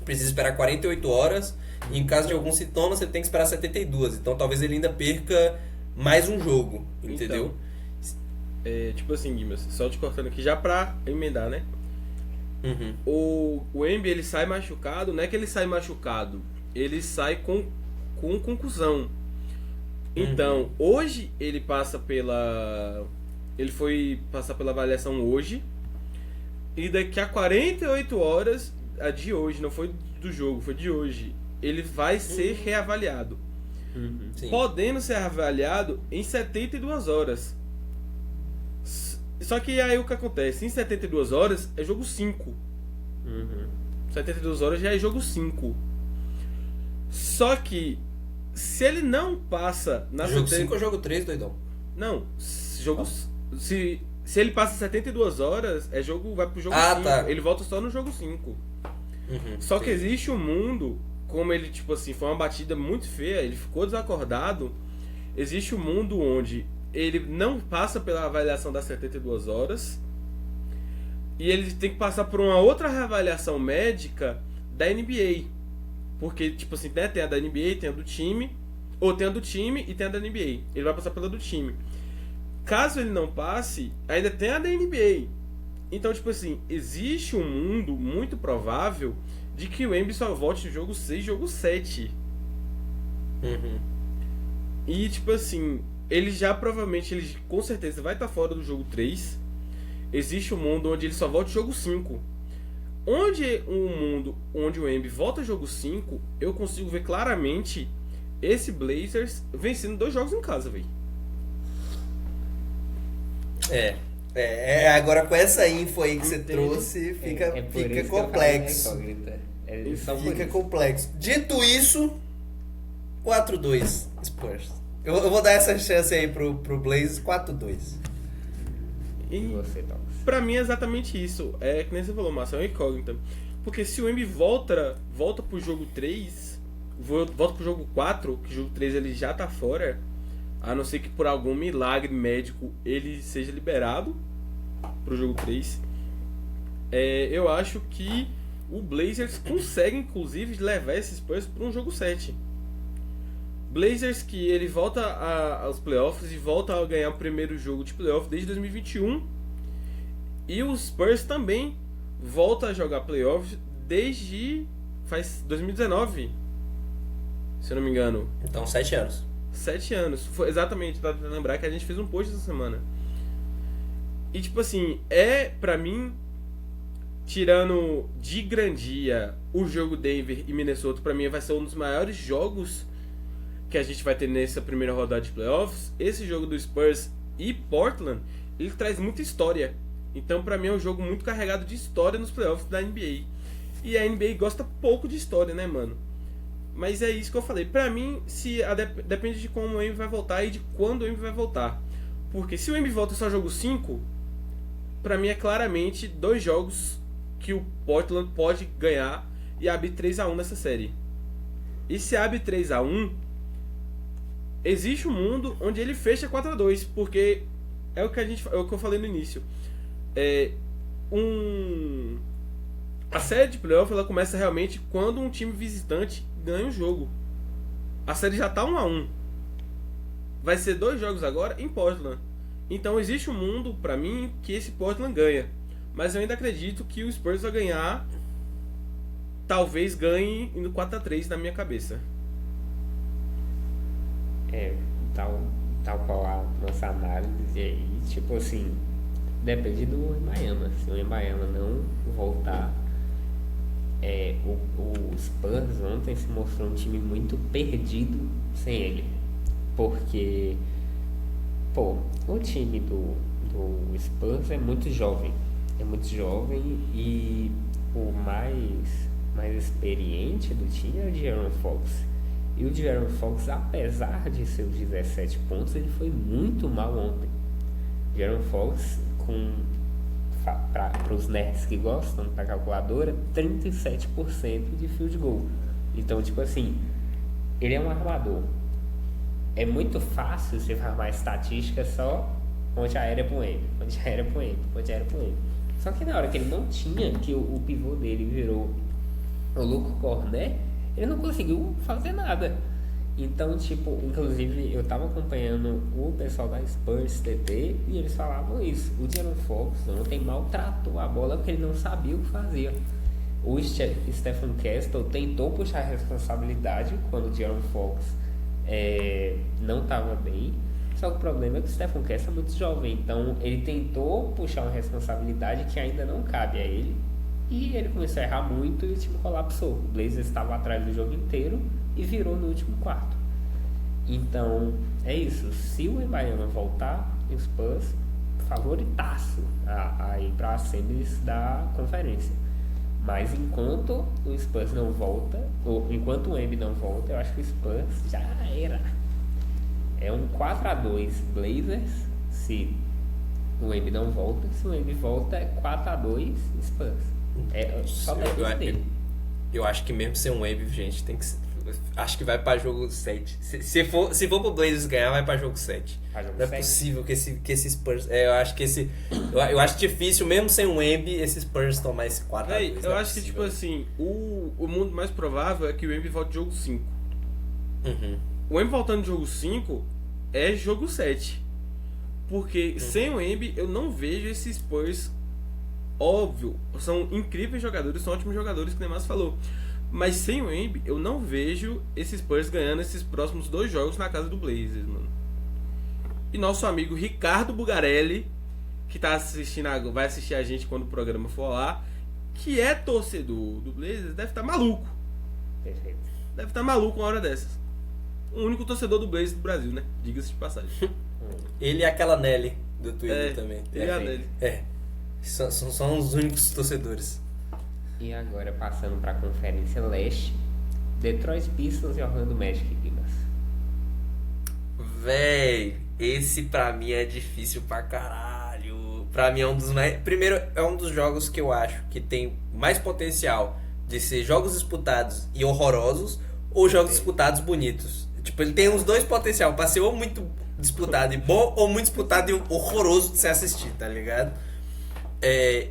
precisa esperar 48 horas e em caso de algum sintoma você tem que esperar 72. Então talvez ele ainda perca mais um jogo, entendeu? Então, tipo assim, Guimas, só te cortando aqui já pra emendar, né? O Embiid, ele sai machucado, não é que ele sai machucado, ele sai com concussão. Então, hoje ele passa ele foi passar pela avaliação hoje e daqui a 48 horas, a de hoje, não foi do jogo, foi de hoje, ele vai ser reavaliado. Podendo ser reavaliado em 72 horas. Só que aí o que acontece? Em 72 horas é jogo 5. 72 horas já é jogo 5. Só que se ele não passa na jogo 5 ou jogo 3, doidão? Não, jogo se ele passa 72 horas, vai pro jogo 5. Tá. Ele volta só no jogo 5. Só que existe um mundo, como ele, tipo assim, foi uma batida muito feia, ele ficou desacordado. Existe um mundo onde ele não passa pela avaliação das 72 horas e ele tem que passar por uma outra reavaliação médica da NBA. Porque, tipo assim, né, tem a da NBA, tem a do time, ou tem a do time e tem a da NBA. Ele vai passar pela do time. Caso ele não passe, ainda tem a da NBA. Então, tipo assim, existe um mundo muito provável de que o Embiid só volte no jogo 6, jogo 7. E, tipo assim, ele com certeza vai estar fora do jogo 3. Existe um mundo onde ele só volta no jogo 5. Um mundo onde o Embiid volta ao jogo 5, eu consigo ver claramente esse Blazers vencendo 2 jogos em casa, velho. Agora com essa info aí que você trouxe, fica complexo. Fica complexo. Dito isso, 4-2 Spurs. Eu vou dar essa chance aí pro Blazers, 4-2. E Você, Tox. pra mim é exatamente isso. É que nem você falou, Márcio, é uma incógnita. Porque se o Embi volta pro jogo 3, volta pro jogo 4, que o jogo 3 ele já tá fora, a não ser que por algum milagre médico ele seja liberado pro jogo 3, eu acho que o Blazers consegue inclusive levar esses Spurs para um jogo 7. Blazers que ele volta aos playoffs e volta a ganhar o primeiro jogo de playoff desde 2021, e os Spurs também volta a jogar playoffs desde faz 2019, se eu não me engano. Então 7 anos. 7 anos. Foi exatamente, pra lembrar que a gente fez um post essa semana. E tipo assim, pra mim, tirando de grandia o jogo Denver e Minnesota, pra mim vai ser um dos maiores jogos que a gente vai ter nessa primeira rodada de playoffs. Esse jogo do Spurs e Portland, ele traz muita história. Então pra mim é um jogo muito carregado de história nos playoffs da NBA. E a NBA gosta pouco de história, né, mano? Mas é isso que eu falei. Pra mim, depende de como o Embi vai voltar e de quando o Embi vai voltar. Porque se o Embi volta só jogo 5, pra mim é claramente 2 jogos que o Portland pode ganhar e abrir 3-1 nessa série. E se abre 3-1, existe um mundo onde ele fecha 4-2, porque é o que eu falei no início. A série de playoff ela começa realmente quando um time visitante ganha um jogo. A série já tá 1-1. Vai ser 2 jogos agora em Portland. Então existe um mundo pra mim que esse Portland ganha. Mas eu ainda acredito que o Spurs vai ganhar. Talvez ganhe indo 4-3 na minha cabeça. Tal qual a nossa análise aí, tipo assim, depende do Miami. Se o Miami não voltar, o Spurs ontem se mostrou um time muito perdido sem ele. Porque, o time do Spurs é muito jovem. E o mais experiente do time é o De'Aaron Fox. E o De'Aaron Fox, apesar de seus 17 pontos, ele foi muito mal ontem. De'Aaron Fox, para os nerds que gostam da calculadora, 37% de field goal. Então, tipo assim, ele é um armador. É muito fácil você armar estatística só ponte aérea pro Embi, ponte aérea pro Embi. Só que na hora que ele não tinha, que o pivô dele virou o Luke Cornet, ele não conseguiu fazer nada. Então, tipo, inclusive eu tava acompanhando o pessoal da Spurs TT e eles falavam isso. O De'Aaron Fox ontem maltratou a bola porque ele não sabia o que fazia. O Stephen Castle tentou puxar a responsabilidade quando o De'Aaron Fox não estava bem. Só que o problema é que o Stephen Castle é muito jovem. Então ele tentou puxar uma responsabilidade que ainda não cabe a ele. E ele começou a errar muito e o time colapsou. O Blazers estava atrás do jogo inteiro e virou no último quarto. Então é isso. Se o Embiid voltar, o Spurs favoritaço a ir para as semis da conferência. Mas enquanto o Spurs não volta, ou enquanto o Embiid não volta, eu acho que o Spurs já era. É um 4-2 Blazers se o Embiid não volta. Se o Embiid volta, é 4-2 Spurs. Só eu acho que mesmo ser um Embiid, gente, tem que. Acho que vai pra jogo 7. Se for pro Blazers ganhar, vai pra jogo 7. Não é possível que esse Spurs. Eu acho que esse. Eu acho difícil, mesmo sem um Embiid, esses Spurs tomar esse 4-2. Eu acho que, tipo assim, o mundo mais provável é que o Embiid volte de jogo 5. Uhum. O Embiid voltando de jogo 5 é jogo 7. Porque sem o Embiid, eu não vejo esses Spurs. Óbvio, são incríveis jogadores, são ótimos jogadores, que o Neymar falou. Mas sem o Embiid, eu não vejo esses Spurs ganhando esses próximos 2 jogos na casa do Blazers, mano. E nosso amigo Ricardo Bugarelli, que tá assistindo, vai assistir a gente quando o programa for lá, que é torcedor do Blazers, deve estar maluco. Perfeito. Deve estar maluco uma hora dessas. O único torcedor do Blazers do Brasil, né? Diga-se de passagem. Ele e aquela Nelly do Twitter também. Ele e a Nelly. São os únicos torcedores. E agora passando para a Conferência Leste, Detroit Pistons e Orlando Magic, Guimas. Véi, esse pra mim é difícil pra caralho. Pra mim é um dos mais... Primeiro, é um dos jogos que eu acho que tem mais potencial de ser jogos disputados e horrorosos ou jogos disputados bonitos. Tipo, ele tem os dois potencial pra ser ou muito disputado e bom ou muito disputado e horroroso de se assistir, tá ligado?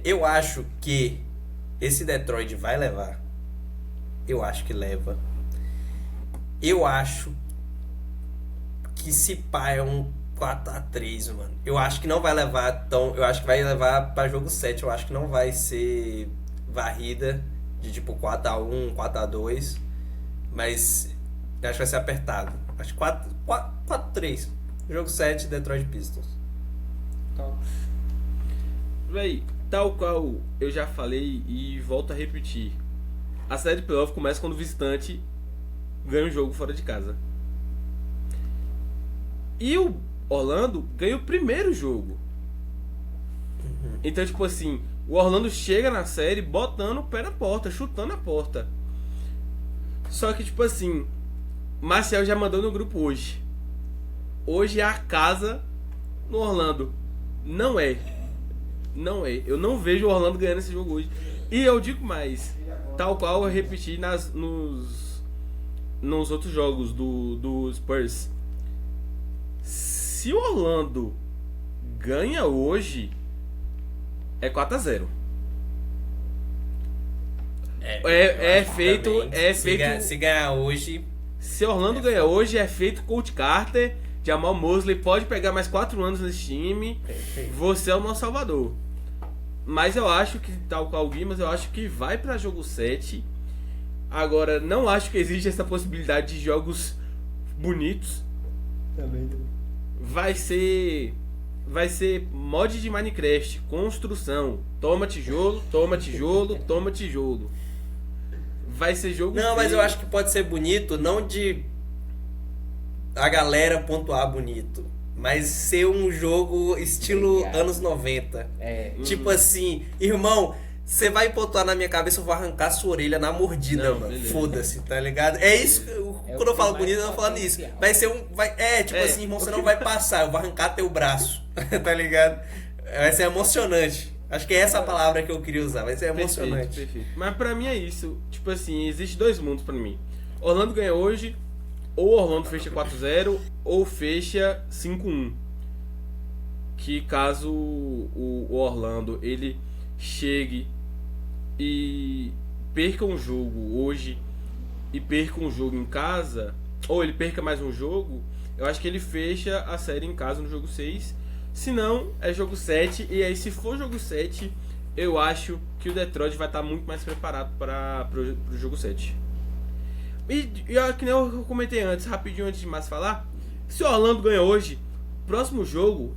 Eu acho que esse Detroit vai levar. Eu acho que leva. Eu acho que se pá é um 4x3, mano. Eu acho que não vai levar tão... Eu acho que vai levar pra jogo 7. Eu acho que não vai ser varrida de tipo 4x1, 4x2. Mas eu acho que vai ser apertado. Acho que 4x3. Jogo 7, Detroit Pistons. Top. Véi, tal qual eu já falei e volto a repetir. A série de playoff começa quando o visitante ganha um jogo fora de casa. E o Orlando ganha o primeiro jogo. Então, tipo assim, o Orlando chega na série botando o pé na porta, chutando a porta. Só que, tipo assim, Marcel já mandou no grupo hoje. Hoje é a casa no Orlando. Não é. Não é. Eu não vejo o Orlando ganhando esse jogo hoje. E eu digo mais, tal qual eu repeti nos outros jogos do Spurs. Se o Orlando ganha hoje, é 4x0. Se ganhar hoje... Se Orlando ganhar hoje, é feito Coach Carter, Jamal Mosley pode pegar mais 4 anos nesse time. Você é o nosso salvador. Mas eu acho que, tal qual o Guimas, eu acho que vai pra jogo 7. Agora, não acho que existe essa possibilidade de jogos bonitos. Também. Vai ser mod de Minecraft, construção. Toma tijolo, toma tijolo, toma tijolo. Vai ser jogo... Não, mas eu acho que pode ser bonito, não de a galera pontuar bonito, mas ser um jogo estilo anos 90. Tipo assim, irmão, você vai pontuar na minha cabeça, eu vou arrancar sua orelha na mordida, não, mano. Foda-se, tá ligado? É isso, quando eu falo bonito, eu tô falando isso. Vai ser assim, irmão, você não vai passar, eu vou arrancar teu braço, tá ligado? Vai ser emocionante. Acho que é essa a palavra que eu queria usar, vai ser emocionante. Perfeito. Mas pra mim é isso. Tipo assim, existe dois mundos pra mim. Orlando ganha hoje, ou Orlando fecha 4-0, ou fecha 5-1. Que caso o Orlando ele chegue e perca um jogo hoje e perca um jogo em casa, ou ele perca mais um jogo, eu acho que ele fecha a série em casa no jogo 6. Se não, é jogo 7. E aí, se for jogo 7, eu acho que o Detroit vai estar muito mais preparado para o jogo 7. E que nem eu comentei antes, rapidinho antes de mais falar, se o Orlando ganha hoje, próximo jogo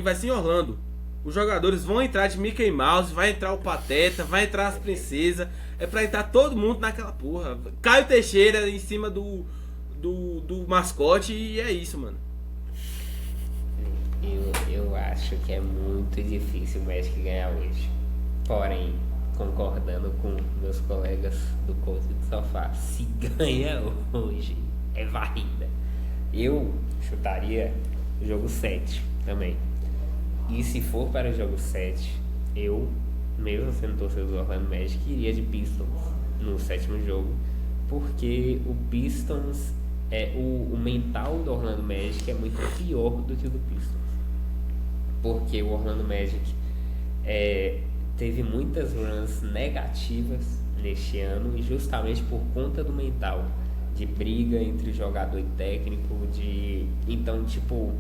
vai ser em Orlando. Os jogadores vão entrar de Mickey Mouse, vai entrar o Pateta, vai entrar as princesas. É pra entrar todo mundo naquela porra. Caio Teixeira em cima do mascote e é isso, mano. Eu acho que é muito difícil o Magic ganhar hoje. Porém, concordando com meus colegas do Coach do Sofá, se ganha hoje, é varrida. Eu chutaria o jogo 7 também. E se for para o jogo 7, eu, mesmo sendo torcedor do Orlando Magic, iria de Pistons no 7º jogo. Porque o Pistons, o mental do Orlando Magic é muito pior do que o do Pistons. Porque o Orlando Magic teve muitas runs negativas neste ano e justamente por conta do mental, de briga entre jogador e técnico, então, tipo,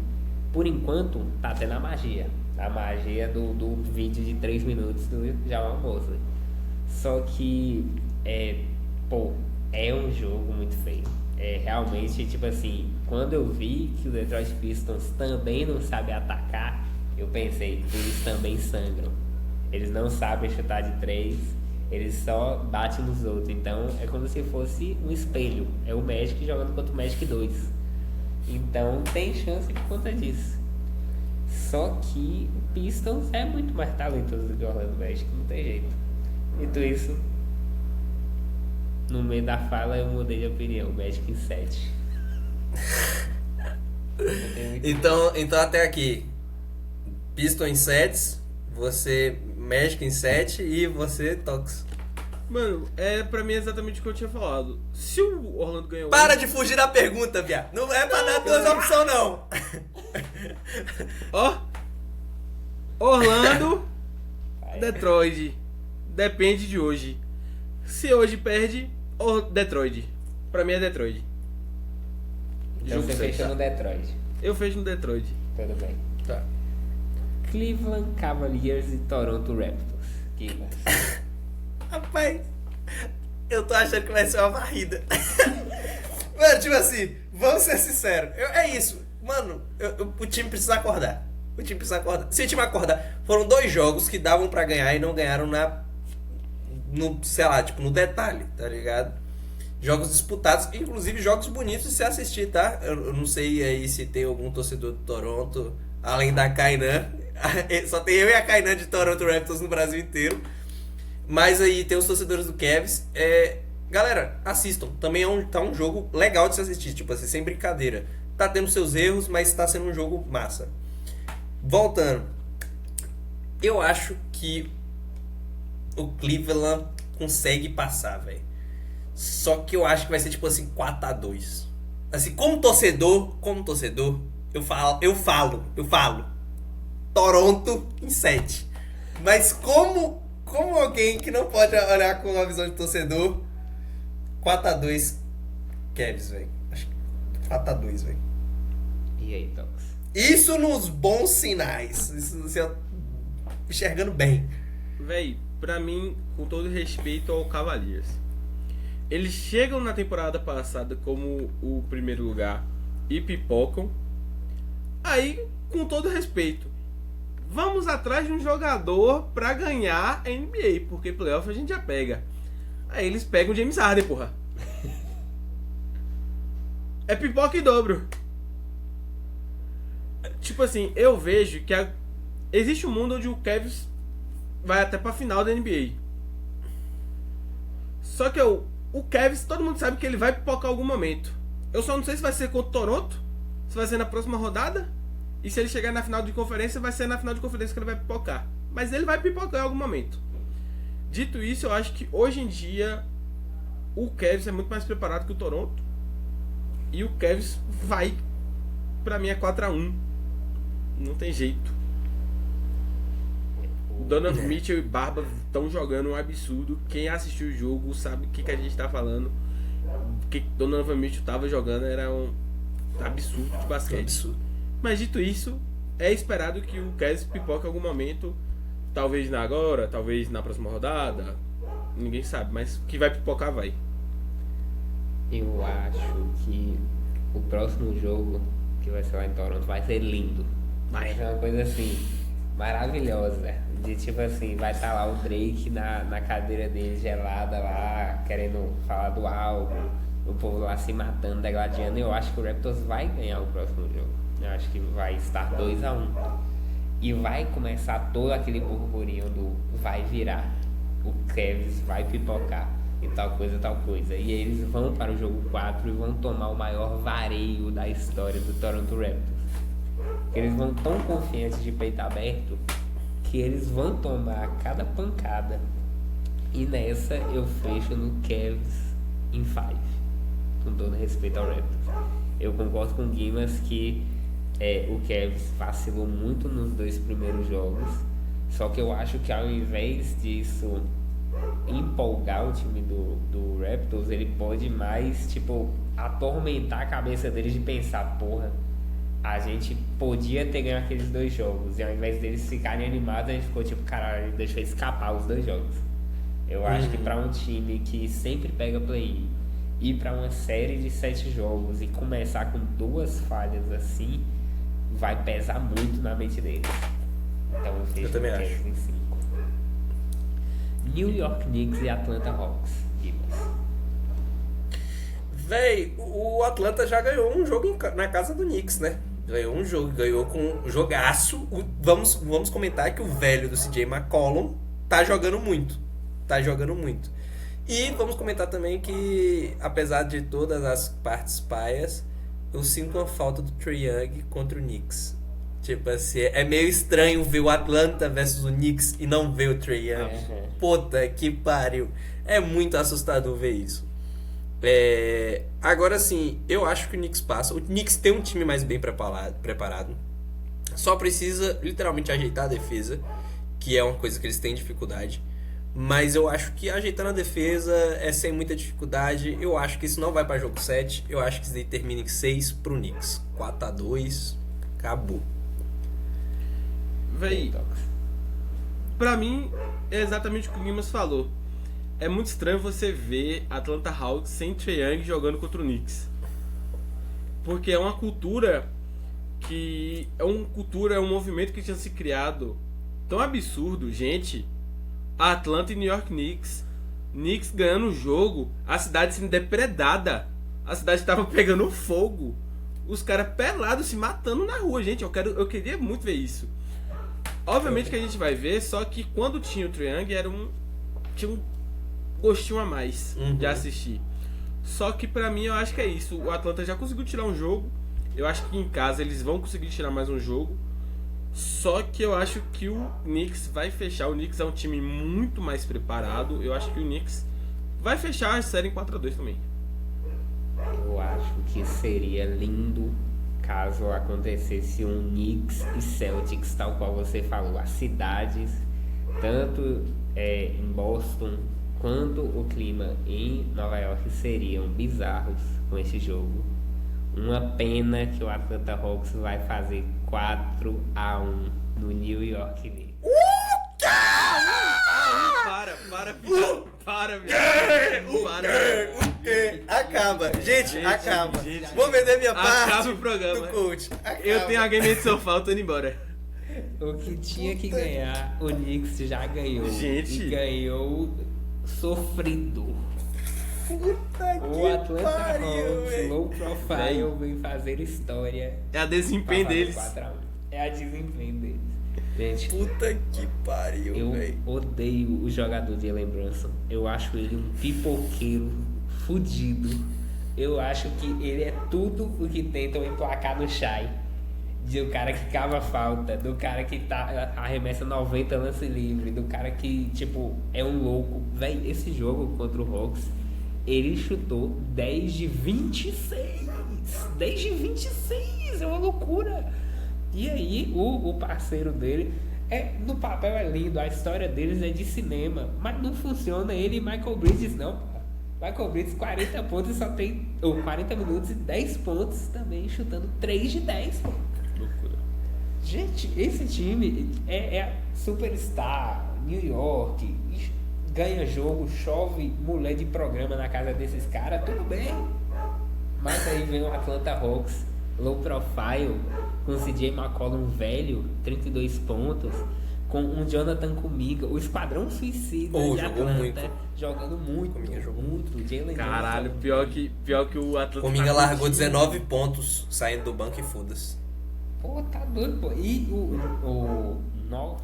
por enquanto tá tendo a magia do vídeo de 3 minutos do Jamal Mosley. Só que é um jogo muito feio. Realmente, tipo assim, quando eu vi que o Detroit Pistons também não sabe atacar, eu pensei, eles também sangram. Eles não sabem chutar de 3, eles só batem nos outros. Então é como se fosse um espelho. É o Magic jogando contra o Magic 2. Então tem chance por conta disso. Só que o Pistons é muito mais talentoso do que o Orlando Magic, não tem jeito. Dito isso, no meio da fala eu mudei de opinião. Magic em 7. Então até aqui. Piston em 7, você Magic em 7 e você Tox. Mano, pra mim é exatamente o que eu tinha falado. Se o Orlando ganhou... Para de fugir da pergunta, viado. Não é pra dar duas opções, não. Ó. Orlando, Detroit. Depende de hoje. Se hoje perde, Detroit. Pra mim é Detroit. Então você fecha no Detroit. Eu fecho no Detroit. Tudo bem. Tá. Cleveland Cavaliers e Toronto Raptors. Guimas. Rapaz, eu tô achando que vai ser uma varrida. Mano, tipo assim, vamos ser sinceros. É isso. Mano, o time precisa acordar. O time precisa acordar. Se o time acordar, foram 2 jogos que davam pra ganhar e não ganharam sei lá, tipo, no detalhe, tá ligado? Jogos disputados, inclusive jogos bonitos de se assistir, tá? Eu não sei aí se tem algum torcedor do Toronto, além da Kainan. Só tem eu e a Kainan de Toronto Raptors no Brasil inteiro. Mas aí tem os torcedores do Cavs. Galera, assistam. Também tá um jogo legal de se assistir, tipo assim, sem brincadeira. Tá tendo seus erros, mas tá sendo um jogo massa. Voltando. Eu acho que o Cleveland consegue passar, velho. Só que eu acho que vai ser tipo assim, 4-2. Assim, como torcedor, eu falo. Toronto em 7. Mas como alguém que não pode olhar com a visão de torcedor, 4-2 Cavs, velho. Acho que 4-2, velho. E aí, Tox? Isso nos bons sinais. Isso assim, enxergando bem. Véi, pra mim, com todo respeito ao Cavaliers, eles chegam na temporada passada como o primeiro lugar e pipocam. Aí, com todo respeito, vamos atrás de um jogador pra ganhar a NBA, porque playoff a gente já pega. Aí eles pegam o James Harden, porra. É pipoca em dobro. Tipo assim, eu vejo que existe um mundo onde o Cavs vai até pra final da NBA. Só que o Cavs, todo mundo sabe que ele vai pipocar em algum momento. Eu só não sei se vai ser contra o Toronto, se vai ser na próxima rodada, e se ele chegar na final de conferência, vai ser na final de conferência que ele vai pipocar. Mas ele vai pipocar em algum momento. Dito isso, eu acho que hoje em dia o Cavs é muito mais preparado que o Toronto. E o Cavs vai, pra mim, é 4-1. Não tem jeito. Donovan Mitchell e Barba estão jogando um absurdo. Quem assistiu o jogo sabe o que a gente tá falando. O que Donovan Mitchell tava jogando era um absurdo de basquete. Absurdo. Mas dito isso, é esperado que o Cavs pipoque em algum momento. Talvez agora, talvez na próxima rodada. Ninguém sabe, mas que vai pipocar, vai. Eu acho que o próximo jogo, que vai ser lá em Toronto, vai ser lindo. Vai ser uma coisa assim, maravilhosa. De tipo assim, vai estar lá o Drake na cadeira dele gelada lá, querendo falar do álbum, o povo lá se matando, degladiando. Eu acho que o Raptors vai ganhar o próximo jogo. Eu acho que vai estar 2-1. E vai começar todo aquele burburinho do vai virar. O Cavs vai pipocar. E tal coisa. E eles vão para o jogo 4 e vão tomar o maior vareio da história do Toronto Raptors. Eles vão tão confiantes de peito aberto que eles vão tomar cada pancada. E nessa eu fecho no Cavs em 5. Com todo respeito ao Raptors. Eu concordo com o Guimas que o Cavs vacilou muito nos 2 primeiros jogos. Só que eu acho que ao invés disso empolgar o time do Raptors, ele pode mais, tipo, atormentar a cabeça deles de pensar, porra, a gente podia ter ganho aqueles 2 jogos, e ao invés deles ficarem animados, a gente ficou tipo, caralho, a gente deixou escapar os 2 jogos. Eu acho que pra um time que sempre pega play-in, ir pra uma série de 7 jogos e começar com 2 falhas assim, vai pesar muito na mente deles. Então eu também acho. Em 5. New York Knicks e Atlanta Hawks. Véi, o Atlanta já ganhou um jogo na casa do Knicks, né? Ganhou um jogo, ganhou com um jogaço. Vamos comentar que o velho do CJ McCollum tá jogando muito. E vamos comentar também que, apesar de todas as partes paias, eu sinto uma falta do Trae Young contra o Knicks. Tipo assim, é meio estranho ver o Atlanta versus o Knicks e não ver o Trae Young. Puta que pariu. É muito assustador ver isso. Agora sim, eu acho que o Knicks passa. O Knicks tem um time mais bem preparado. Só precisa literalmente ajeitar a defesa, que é uma coisa que eles têm dificuldade. Mas eu acho que ajeitando a defesa é sem muita dificuldade. Eu acho que isso não vai para jogo 7. Eu acho que isso daí termina em 6 pro Knicks. 4-2, acabou. Véi, pra mim é exatamente o que o Guimas falou. É muito estranho você ver Atlanta Hawks sem Trae Young jogando contra o Knicks. Porque é uma cultura que... É um movimento que tinha se criado tão absurdo, gente. A Atlanta e New York Knicks. Knicks ganhando o jogo, a cidade sendo depredada. A cidade tava pegando fogo. Os caras pelados se matando na rua, gente. Eu queria muito ver isso. Obviamente que a gente vai ver, só que quando tinha o Trae Young tinha um gostinho a mais de assistir. Só que pra mim eu acho que é isso. O Atlanta já conseguiu tirar um jogo. Eu acho que em casa eles vão conseguir tirar mais um jogo. Só que eu acho que o Knicks vai fechar. O Knicks é um time muito mais preparado. Eu acho que o Knicks vai fechar a série em 4-2 também. Eu acho que seria lindo caso acontecesse um Knicks e Celtics, tal qual você falou. As cidades, tanto em Boston quanto o clima em Nova York, seriam bizarros com esse jogo. Uma pena que o Atlanta Hawks vai fazer 4-1 no New York Knicks. Para. Acaba. Gente, acaba. Vou vender minha parte. Acaba o programa. Do coach. Acaba. Eu tenho a game de sofá, eu tô indo embora. O que tinha que ganhar, o Knicks já ganhou. Gente. E ganhou sofrido. Puta O que Atlanta pariu, Hawks, velho. low profile, vem fazer história. É a desempenho pra fazer deles. 4-1. É a desempenho deles. Gente, Puta que pariu, eu velho. odeio o jogador de Jalen Brunson. Eu acho ele um pipoqueiro fudido. Eu acho que ele é tudo o que tentam emplacar no Shai. Do cara que cava falta, do cara que arremessa 90 lance livre, do cara que, tipo, é um louco. Véi, esse jogo contra o Hawks, ele chutou 10 de 26. 10 de 26, é uma loucura. E aí, o parceiro dele, no papel é lindo, a história deles é de cinema, mas não funciona ele e Michael Bridges não, pô. Michael Bridges 40 pontos e só tem 40 minutos e 10 pontos também, chutando 3 de 10, pô. Loucura. Gente, esse time é superstar, New York, ganha jogo, chove mulher de programa na casa desses caras, tudo bem. Mas aí vem o Atlanta Hawks, low profile, com o CJ McCollum velho, 32 pontos, com um Jonathan Kuminga, o esquadrão suicida de Atlanta, jogando muito. Kuminga jogou muito. Jalen Caralho, Johnson, pior que o Atlanta. Kuminga largou 19 pontos saindo do banco e foda-se. Pô, tá doido, pô. E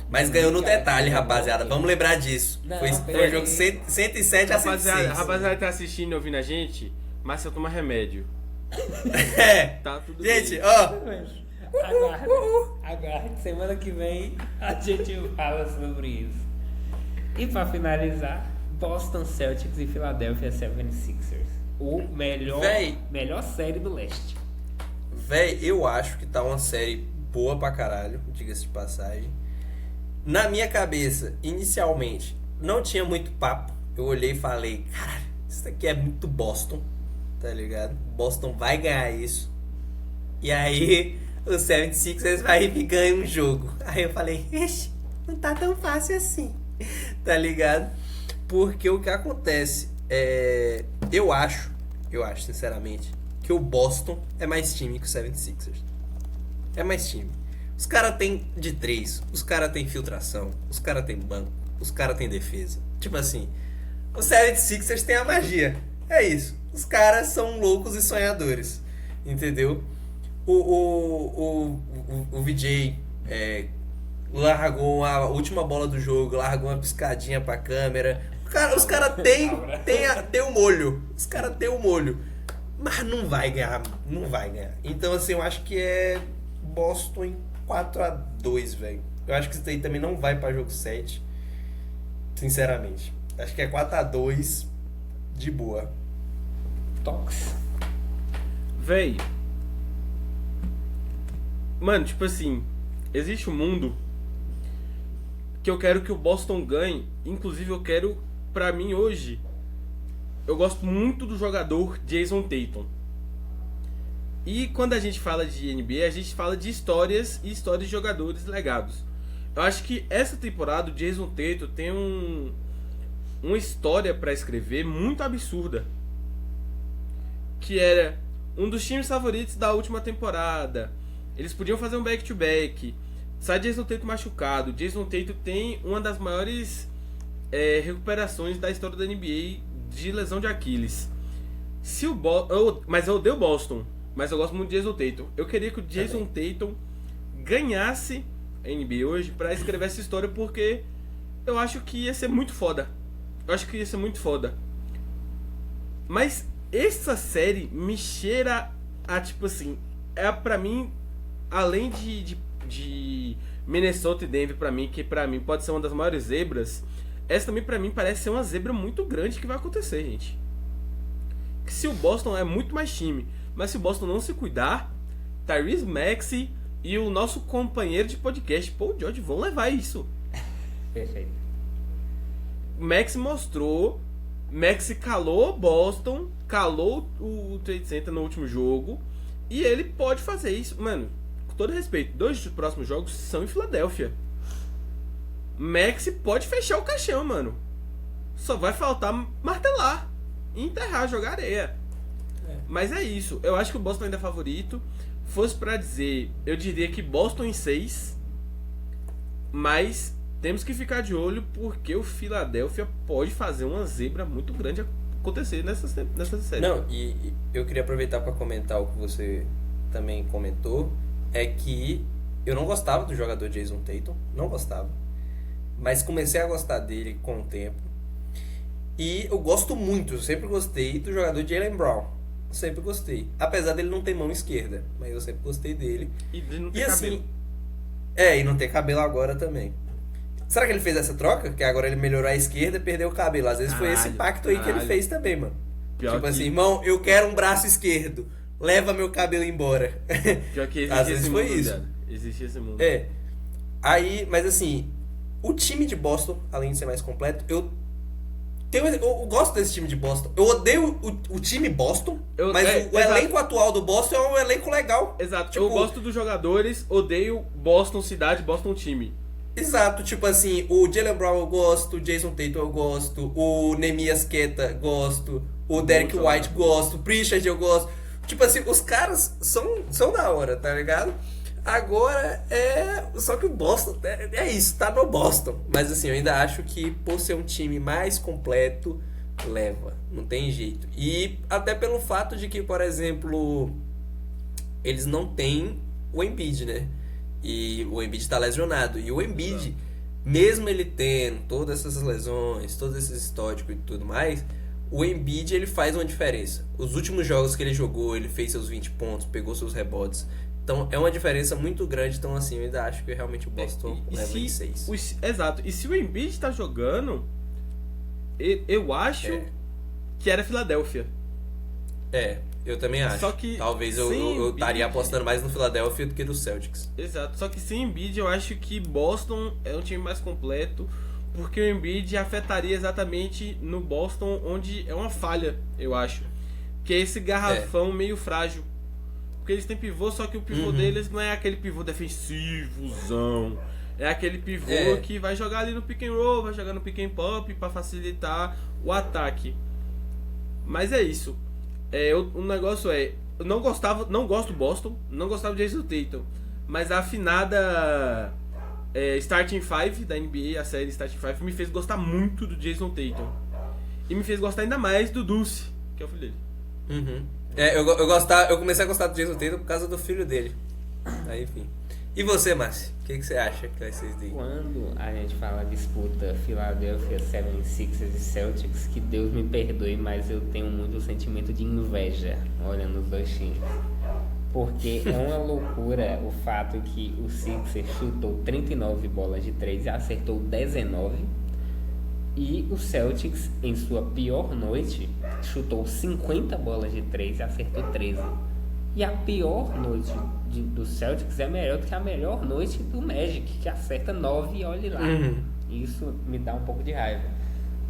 Mas ganhou no detalhe, rapaziada. Vamos lembrar disso. Não, Foi um jogo 107 a 106. Rapaziada, tá assistindo e ouvindo a gente, mas se eu tomar remédio. Tá tudo Gente, bem. ó. Aguarde. Semana que vem a gente fala sobre isso. E pra finalizar, Boston Celtics e Philadelphia 76ers. O melhor série do leste. Véi, eu acho que tá uma série boa pra caralho, diga-se de passagem. Na minha cabeça, inicialmente, não tinha muito papo. Eu olhei e falei, caralho, isso aqui é muito Boston, tá ligado? Boston vai ganhar isso. E aí, o 76ers vai e ganha um jogo. Aí eu falei, ixi, não tá tão fácil assim, tá ligado? Porque o que acontece eu acho, sinceramente, que o Boston é mais time que o 76ers. É mais time. Os caras tem de 3, os caras tem filtração, os caras tem banco, os caras tem defesa. Tipo assim, o 76ers tem a magia. É isso. Os caras são loucos e sonhadores. Entendeu? O VJ largou a última bola do jogo, largou uma piscadinha pra câmera. Os caras tem o molho. Os caras têm o molho. Mas não vai ganhar. Não vai ganhar. Então, assim, eu acho que é Boston em 4-2, velho. Eu acho que isso daí também não vai pra jogo 7. Sinceramente. Acho que é 4-2 de boa. Tox. Véi. Mano, tipo assim, existe um mundo que eu quero que o Boston ganhe. Inclusive eu quero, pra mim hoje, eu gosto muito do jogador Jason Tatum. E quando a gente fala de NBA, a gente fala de histórias e histórias de jogadores legados. Eu acho que essa temporada o Jason Tatum tem uma história pra escrever muito absurda. Que era um dos times favoritos da última temporada. Eles podiam fazer um back-to-back. Sai Jason Tatum machucado. Jason Tatum tem uma das maiores recuperações da história da NBA de lesão de Aquiles. Mas eu odeio o Boston. Mas eu gosto muito de Jason Tatum. Eu queria que o Jason Tatum ganhasse a NBA hoje pra escrever essa história, porque eu acho que ia ser muito foda. Mas essa série me cheira a, tipo assim, pra mim, além de Minnesota e Denver, pra mim, que pra mim pode ser uma das maiores zebras, essa também pra mim parece ser uma zebra muito grande que vai acontecer, gente. Que se o Boston é muito mais time, mas se o Boston não se cuidar, Tyrese Maxey e o nosso companheiro de podcast, Paul George, vão levar isso. Perfeito. Maxey calou o Boston, calou o Trade Center no último jogo, e ele pode fazer isso. Mano, com todo respeito, 2 dos próximos jogos são em Filadélfia. Maxey pode fechar o caixão, mano. Só vai faltar martelar, enterrar, jogar areia. Mas é isso, eu acho que o Boston ainda é favorito. Fosse pra dizer, eu diria que Boston em 6. Mas temos que ficar de olho, porque o Philadelphia pode fazer uma zebra muito grande acontecer nessa série. Não, e eu queria aproveitar para comentar o que você também comentou. É que eu não gostava do jogador Jason Tatum. Não gostava. Mas comecei a gostar dele com o tempo. E eu gosto muito, eu sempre gostei do jogador Jaylen Brown. Sempre gostei. Apesar dele não ter mão esquerda, mas eu sempre gostei dele. E de não ter assim, cabelo. e não ter cabelo agora também. Será que ele fez essa troca? Que agora ele melhorou a esquerda e perdeu o cabelo. Às vezes foi esse pacto aí que ele fez também, mano. Tipo assim, irmão, eu quero um braço esquerdo. Leva meu cabelo embora. Pior que às vezes foi isso. Viado. Existe esse mundo. Aí, mas assim, o time de Boston, além de ser mais completo, eu gosto desse time de Boston. Eu odeio o time Boston, mas o elenco atual do Boston é um elenco legal. Exato, tipo, eu gosto dos jogadores, odeio Boston cidade, Boston time. Exato, tipo assim, o Jaylen Brown eu gosto, o Jason Tatum eu gosto, o Nehemias Queta gosto, o Derek White gosto, o Pritchard eu gosto. Tipo assim, os caras são da hora, tá ligado? Agora só que o Boston é isso, tá no Boston. Mas assim, eu ainda acho que por ser um time mais completo, leva. Não tem jeito. E até pelo fato de que, por exemplo, eles não têm o Embiid, né? E o Embiid tá lesionado. E o Embiid, mesmo ele tendo todas essas lesões, todo esse histórico e tudo mais, o Embiid ele faz uma diferença. Os últimos jogos que ele jogou, ele fez seus 20 pontos, pegou seus rebotes. Então é uma diferença muito grande. Então assim, eu ainda acho que realmente o Boston leva em 6. Exato. E se o Embiid tá jogando, eu acho que era Filadélfia. Eu também acho. Só que talvez eu estaria apostando mais no Philadelphia do que no Celtics. Exato. Só que sem Embiid eu acho que Boston é um time mais completo, porque o Embiid afetaria exatamente no Boston, onde é uma falha, eu acho. Que é esse garrafão meio frágil. Porque eles têm pivô, só que o pivô deles não é aquele pivô defensivozão. É aquele pivô que vai jogar ali no pick and roll, vai jogar no pick and pop pra facilitar o ataque. Mas é isso. O negócio eu não gosto do Boston, não gostava de Jason Tatum. Mas a afinada Starting 5 da NBA, a série Starting 5, me fez gostar muito do Jason Tatum. E me fez gostar ainda mais do Dulce, que é o filho dele. Eu comecei a gostar do Jason Tatum por causa do filho dele. Aí, enfim. E você, Márcio? O que você acha que vai ser isso daí? Quando a gente fala disputa Philadelphia 76ers e Celtics, que Deus me perdoe, mas eu tenho muito sentimento de inveja olhando os dois times. Porque é uma loucura o fato que o Sixers chutou 39 bolas de 3 e acertou 19. E o Celtics, em sua pior noite, chutou 50 bolas de 3 e acertou 13. E a pior noite do Celtics é melhor do que a melhor noite do Magic, que acerta 9 e olhe lá. Isso me dá um pouco de raiva.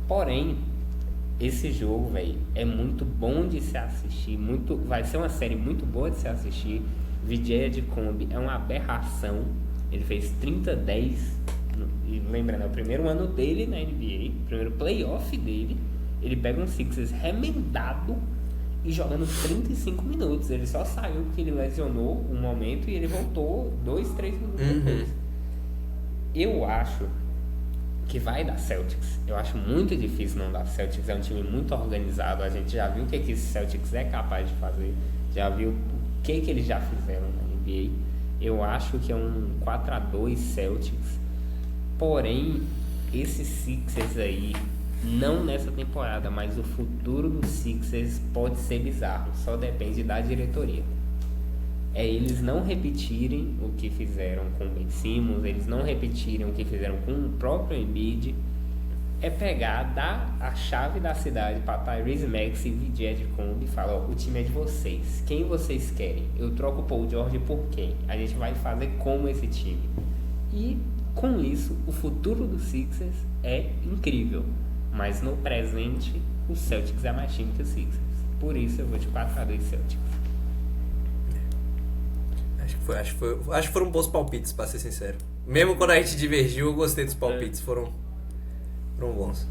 Porém, esse jogo, velho, é muito bom de se assistir. Vai ser uma série muito boa de se assistir. Vijay Adecombe é uma aberração. Ele fez 30-10. E lembrando, é o primeiro ano dele na NBA, o primeiro playoff dele. Ele pega um Sixers remendado e jogando 35 minutos. Ele só saiu porque ele lesionou um momento e ele voltou 2-3 minutos depois. Eu acho que vai dar Celtics. Eu acho muito difícil não dar Celtics. É um time muito organizado. A gente já viu o que esse Celtics é capaz de fazer. Já viu o que eles já fizeram na NBA. Eu acho que é um 4-2 Celtics. Porém, esses Sixers aí, não nessa temporada, mas o futuro dos Sixers pode ser bizarro. Só depende da diretoria. É eles não repetirem o que fizeram com o Ben Simmons, eles não repetirem o que fizeram com o próprio Embiid. É pegar, dar a chave da cidade para Tyrese Maxey e Vijay Adecombe e falar, ó, o time é de vocês, quem vocês querem? Eu troco o Paul George por quem? A gente vai fazer como esse time. E com isso, o futuro dos Sixers é incrível, mas no presente, o Celtics é mais time que o Sixers. Por isso eu vou de 4-2 Celtics. Acho que foram bons palpites, pra ser sincero. Mesmo quando a gente divergiu, eu gostei dos palpites. Foram bons.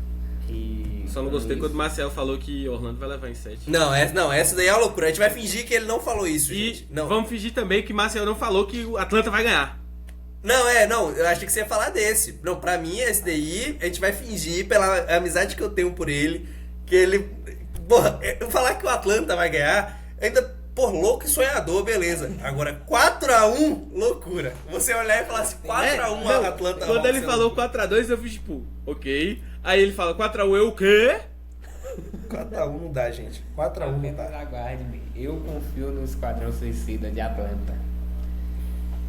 E só não gostei quando o Marcel falou que Orlando vai levar em 7. Não, essa daí é uma loucura. A gente vai fingir que ele não falou isso, gente. Não. Vamos fingir também que Marcel não falou que o Atlanta vai ganhar. Não, eu achei que você ia falar desse. Não, pra mim, esse daí, a gente vai fingir, pela amizade que eu tenho por ele, que ele... Porra, eu falar que o Atlanta vai ganhar, ainda... Por louco e sonhador, beleza. Agora, 4-1, loucura. Você olhar e falar assim, 4-1 a Atlanta. Quando ele falou 4-2, eu fiz tipo, ok. Aí ele fala 4-1, eu o quê? 4-1 não dá, gente. 4-1 não dá. Aguarde-me. Eu confio no Esquadrão Suicida de Atlanta.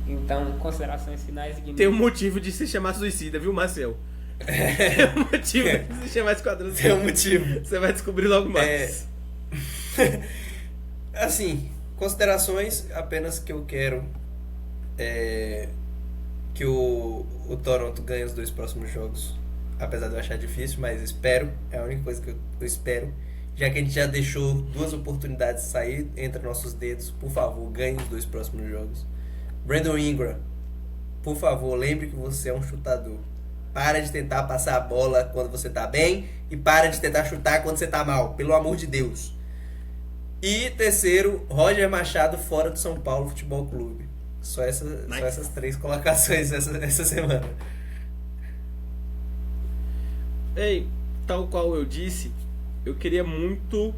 Então, considerações finais... Tem um motivo de se chamar Suicida, viu, Marcel? Tem um motivo de se chamar Esquadrão Suicida. Tem um motivo. Você vai descobrir logo mais. Assim, considerações apenas que eu quero que o Toronto ganhe os 2 próximos jogos, apesar de eu achar difícil, mas espero, é a única coisa que eu espero, já que a gente já deixou 2 oportunidades sair entre nossos dedos. Por favor, ganhe os 2 próximos jogos. Brandon Ingram, por favor, lembre que você é um chutador. Para de tentar passar a bola quando você tá bem e para de tentar chutar quando você tá mal, pelo amor de Deus. E terceiro, Roger Machado fora do São Paulo Futebol Clube. Só essas 3 colocações essa semana. Ei, tal qual eu disse, eu queria muito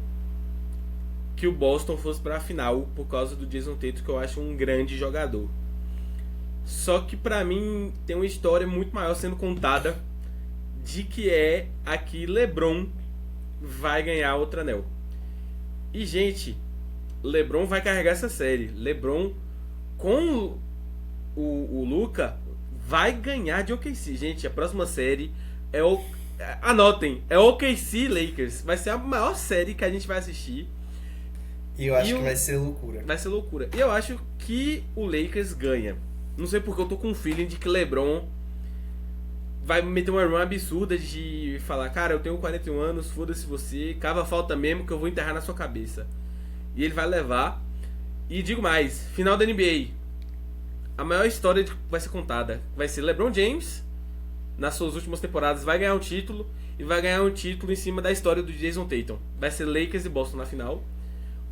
que o Boston fosse para a final por causa do Jason Tatum, que eu acho um grande jogador. Só que pra mim tem uma história muito maior sendo contada de que é a que LeBron vai ganhar outro anel. E, gente, LeBron vai carregar essa série. LeBron, com o Luka, vai ganhar de OKC. Gente, a próxima série é o... Anotem, é OKC Lakers. Vai ser a maior série que a gente vai assistir. E eu acho que vai ser loucura. Vai ser loucura. E eu acho que o Lakers ganha. Não sei porque eu tô com um feeling de que LeBron vai meter uma run absurda de falar, cara, eu tenho 41 anos, foda-se você, cava falta mesmo que eu vou enterrar na sua cabeça. E ele vai levar. E digo mais, final da NBA, a maior história que vai ser contada vai ser LeBron James, nas suas últimas temporadas, vai ganhar um título, e vai ganhar um título em cima da história do Jason Tatum. Vai ser Lakers e Boston na final.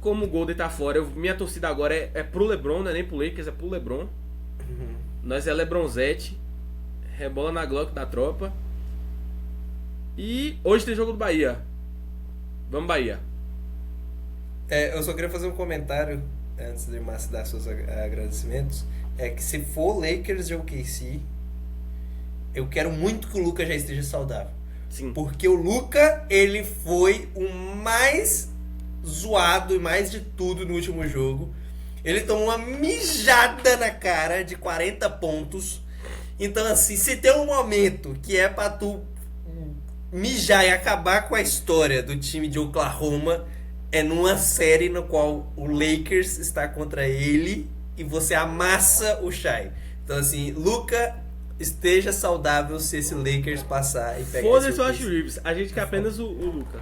Como o Golden tá fora, minha torcida agora é pro LeBron, não é nem pro Lakers, é pro LeBron. Nós é LeBronzete. Rebola na Glock da tropa. E hoje tem jogo do Bahia. Vamos, Bahia. Eu só queria fazer um comentário antes de Márcio dar seus agradecimentos. é que se for Lakers e OKC, eu quero muito que o Luka já esteja saudável. Sim. Porque o Luka, ele foi o mais zoado e mais de tudo no último jogo. Ele tomou uma mijada na cara de 40 pontos. Então, assim, se tem um momento que é pra tu mijar e acabar com a história do time de Oklahoma, é numa série no qual o Lakers está contra ele e você amassa o Shai. Então, assim, Luka, esteja saudável se esse Lakers passar e pegar Foda-se esse o Josh Reeves, a gente quer apenas o Luka.